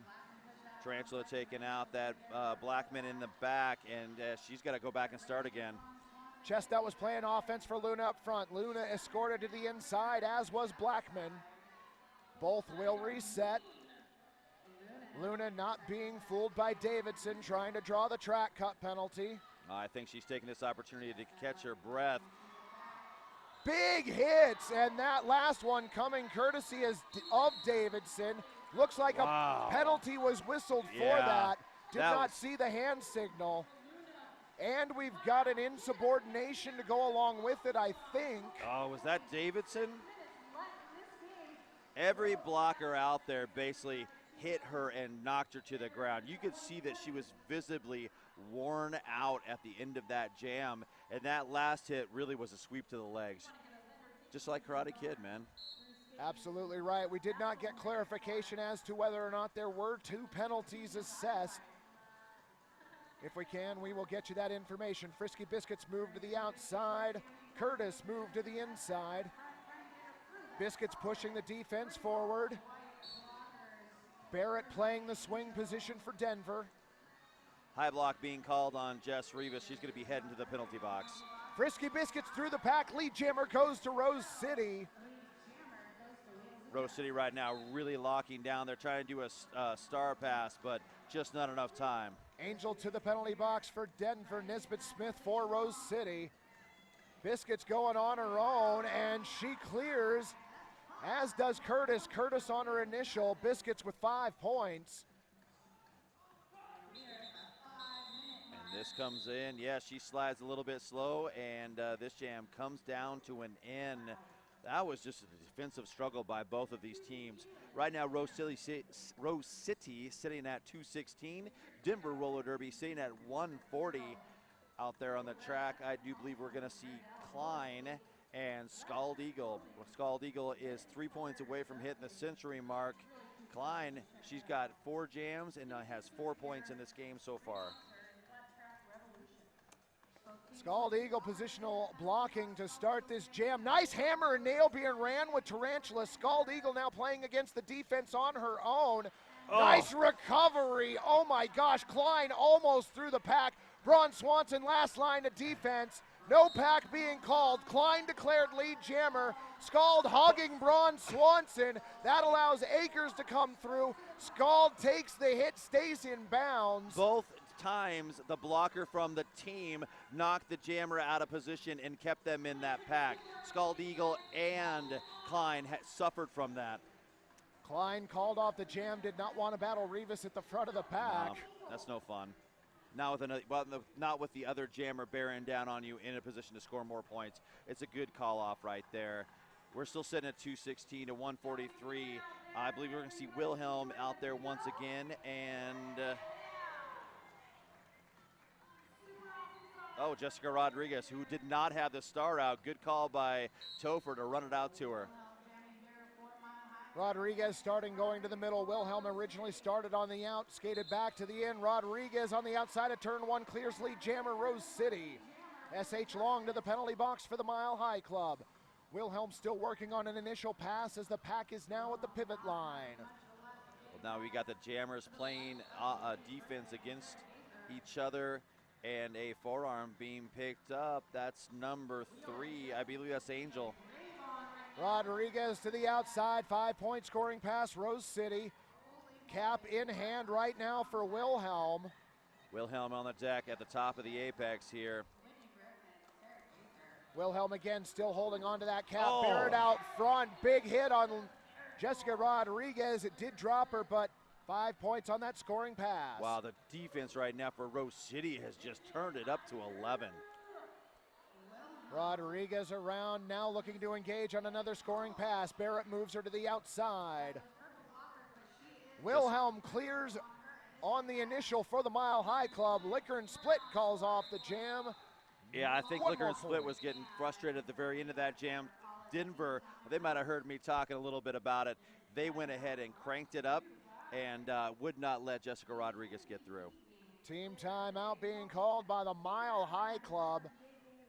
Tarantula taking out that Blackman in the back, and she's got to go back and start again. Chestnut was playing offense for Luna up front. Luna escorted to the inside, as was Blackman. Both will reset. Luna not being fooled by Davidson, trying to draw the track cut penalty. I think she's taking this opportunity to catch her breath. Big hits, and that last one coming courtesy of Davidson. Looks like a penalty was whistled for that. Did not see the hand signal. And we've got an insubordination to go along with it, I think. Oh, was that Davidson? Every blocker out there basically hit her and knocked her to the ground. You could see that she was visibly worn out at the end of that jam, and that last hit really was a sweep to the legs. Just like Karate Kid, man. Absolutely right. We did not get clarification as to whether or not there were 2 penalties assessed. If we can, we will get you that information. Frisky Biscuits moved to the outside. Curtis moved to the inside. Biscuits pushing the defense forward. Barrett playing the swing position for Denver. High block being called on Jess Rivas. She's going to be heading to the penalty box. Frisky Biscuits through the pack. Lead jammer goes to Rose City. Rose City right now really locking down. They're trying to do a star pass, but just not enough time. Angel to the penalty box for Denver. Nisbet Smith for Rose City. Biscuits going on her own, and she clears, as does Curtis. Curtis on her initial. Biscuits with 5 points. And this comes in. Yeah, she slides a little bit slow, and this jam comes down to an end. That was just a defensive struggle by both of these teams. Right now, Rose City sitting at 216. Denver Roller Derby sitting at 140. Out there on the track, I do believe we're going to see Klein and Scald Eagle. Scald Eagle is 3 points away from hitting the century mark. Klein, she's got 4 jams and has 4 points in this game so far. Scald Eagle positional blocking to start this jam. Nice hammer and nail being ran with Tarantula. Scald Eagle now playing against the defense on her own. Nice recovery. Oh my gosh, Klein almost through the pack. Braun Swanson last line of defense. No pack being called. Klein declared lead jammer. Scald hogging Braun Swanson. That allows Akers to come through. Scald takes the hit, stays in bounds. Both times the blocker from the team knocked the jammer out of position and kept them in that pack. Scald Eagle and Klein suffered from that. Klein called off the jam, did not want to battle Rivas at the front of the pack. No, that's no fun. Not with the other jammer bearing down on you in a position to score more points. It's a good call off right there. We're still sitting at 216 to 143. I believe we're going to see Wilhelm out there once again, and Jessica Rodriguez, who did not have the star out. Good call by Topher to run it out to her. Rodriguez starting going to the middle. Wilhelm originally started on the out, skated back to the end. Rodriguez on the outside of turn one, clears lead jammer Rose City. S.H. Long to the penalty box for the Mile High Club. Wilhelm still working on an initial pass as the pack is now at the pivot line. Well, now we got the jammers playing defense against each other, and a forearm being picked up. That's number 3. I believe that's Angel. Rodriguez to the outside, 5-point scoring pass, Rose City. Cap in hand right now for Wilhelm. Wilhelm on the deck at the top of the apex here. Wilhelm again still holding on to that cap. Barrett out front, big hit on Jessica Rodriguez. It did drop her, but 5 points on that scoring pass. Wow, the defense right now for Rose City has just turned it up to 11. Rodriguez around, now looking to engage on another scoring pass. Barrett moves her to the outside. Wilhelm clears on the initial for the Mile High Club. Liquor and Split calls off the jam. Yeah, I think Liquor and Split was getting frustrated at the very end of that jam. Denver, they might have heard me talking a little bit about it. They went ahead and cranked it up and would not let Jessica Rodriguez get through. Team timeout being called by the Mile High Club.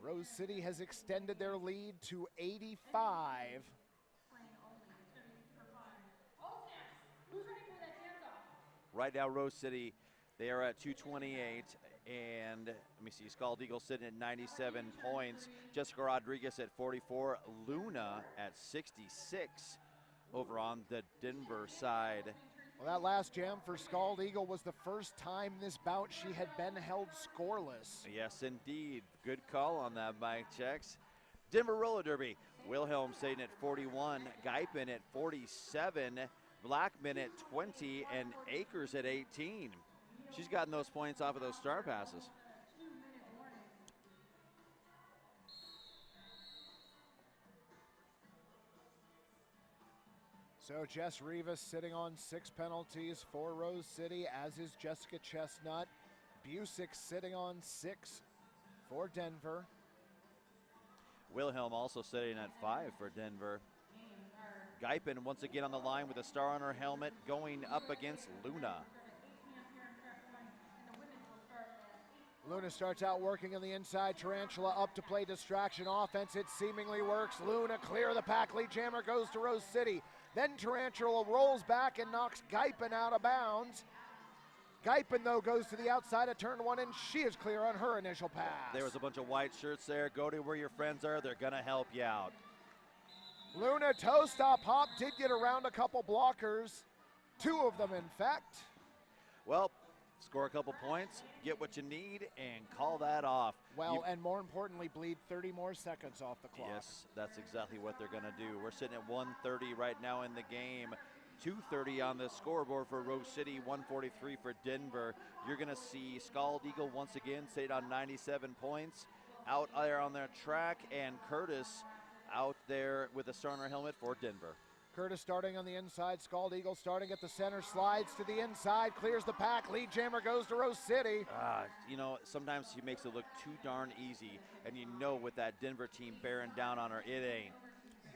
Rose City has extended their lead to 85. Right now, Rose City, they are at 228, and let me see, Scald Eagle sitting at 97 points. Jessica Rodriguez at 44, Luna at 66 over on the Denver side. Well, that last jam for Scald Eagle was the first time this bout she had been held scoreless. Yes, indeed. Good call on that, Mike Checks. Denver Roller Derby. Wilhelm sitting at 41, Guypen at 47, Blackman at 20, and Akers at 18. She's gotten those points off of those star passes. So Jess Rivas sitting on 6 penalties for Rose City, as is Jessica Chestnut. Busick sitting on 6 for Denver. Wilhelm also sitting at 5 for Denver. Guypen once again on the line with a star on her helmet, going up against Luna. Luna starts out working on the inside. Tarantula up to play distraction offense. It seemingly works. Luna clear the pack. Lead jammer goes to Rose City. Then Tarantula rolls back and knocks Guypen out of bounds. Guypen, though, goes to the outside of turn one, and she is clear on her initial pass. There was a bunch of white shirts there. Go to where your friends are. They're going to help you out. Luna toe stop hop did get around a couple blockers. 2 of them, in fact. Well, score a couple points, get what you need, and call that off. Well, and more importantly, bleed 30 more seconds off the clock. Yes, that's exactly what they're going to do. We're sitting at 1:30 right now in the game. 2:30 on the scoreboard for Rose City, 1:43 for Denver. You're going to see Scald Eagle once again stayed on 97 points. Out there on their track, and Curtis out there with a star on her helmet for Denver. Curtis starting on the inside, Scald Eagle starting at the center, slides to the inside, clears the pack, lead jammer goes to Rose City. You know, sometimes she makes it look too darn easy, and you know with that Denver team bearing down on her, it ain't.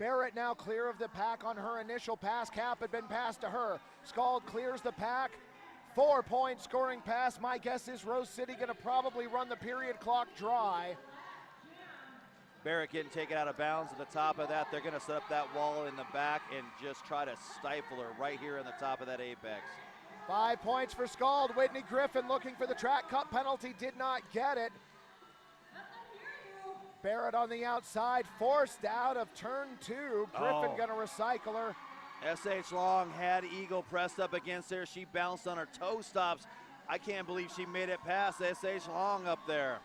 Barrett now clear of the pack on her initial pass. Cap had been passed to her. Scald clears the pack. 4-point scoring pass. My guess is Rose City going to probably run the period clock dry. Barrett getting taken out of bounds at the top of that. They're going to set up that wall in the back and just try to stifle her right here in the top of that apex. 5 points for Scald. Whitney Griffin looking for the track cut penalty, did not get it. Barrett on the outside, forced out of turn 2. Griffin gonna recycle her. S.H. Long had Eagle pressed up against her. She bounced on her toe stops. I can't believe she made it past S.H. Long up there.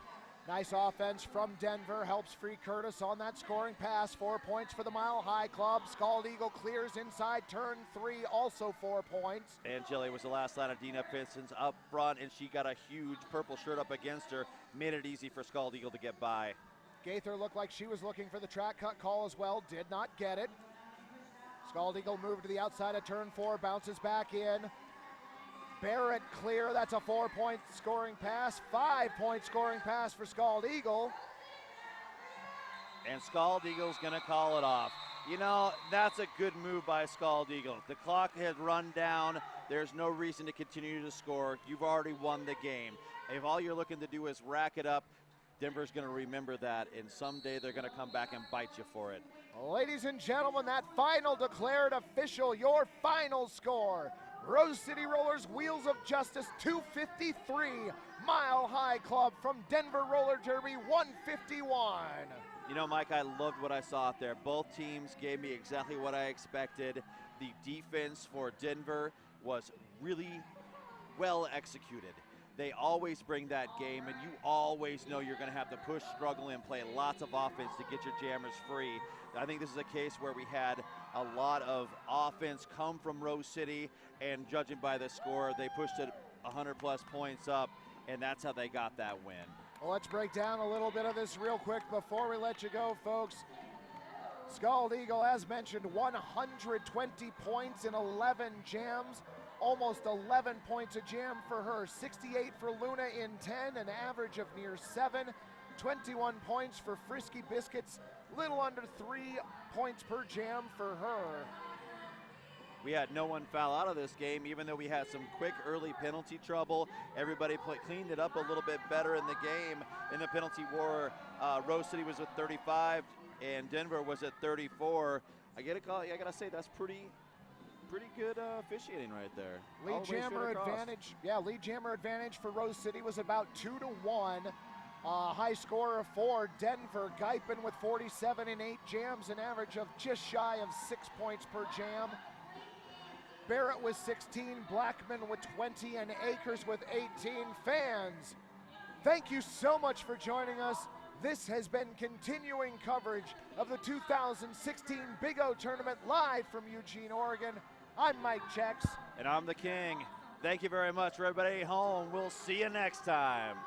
Nice offense from Denver, helps free Curtis on that scoring pass. 4 points for the Mile High Club. Scald Eagle clears inside turn 3, also 4 points. And Jilly was the last line of Dina Pistons up front, and she got a huge purple shirt up against her. Made it easy for Scald Eagle to get by. Gaither looked like she was looking for the track cut call as well, did not get it. Scald Eagle moved to the outside of turn 4, bounces back in. Barrett clear, that's a 4-point scoring pass. 5-point scoring pass for Scald Eagle. And Scald Eagle's gonna call it off. You know, that's a good move by Scald Eagle. The clock has run down. There's no reason to continue to score. You've already won the game. If all you're looking to do is rack it up, Denver's gonna remember that, and someday they're gonna come back and bite you for it. Ladies and gentlemen, that final declared official, your final score. Rose City Rollers Wheels of Justice 253, Mile High Club from Denver Roller Derby 151. You know, Mike, I loved what I saw out there. Both teams gave me exactly what I expected. The defense for Denver was really well executed. They always bring that game, and you always know you're going to have to push, struggle, and play lots of offense to get your jammers free. I think this is a case where we had a lot of offense come from Rose City, and judging by the score, they pushed it 100-plus points up, and that's how they got that win. Well, let's break down a little bit of this real quick before we let you go, folks. Scald Eagle, as mentioned, 120 points in 11 jams. Almost 11 points a jam for her. 68 for Luna in 10, an average of near 7. 21 points for Frisky Biscuits, little under 3 points per jam for her. We had no one foul out of this game, even though we had some quick early penalty trouble. Everybody cleaned it up a little bit better in the game. In the penalty war, Rose City was at 35 and Denver was at 34. I gotta say that's pretty good officiating right there. Lead jammer advantage. Yeah, lead jammer advantage for Rose City was about 2-1. High score of 4. Denver, Guypen with 47 in 8 jams, an average of just shy of 6 points per jam. Barrett with 16, Blackman with 20, and Akers with 18. Fans, thank you so much for joining us. This has been continuing coverage of the 2016 Big O Tournament live from Eugene, Oregon. I'm Mike Chex. And I'm the King. Thank you very much for everybody at home. We'll see you next time.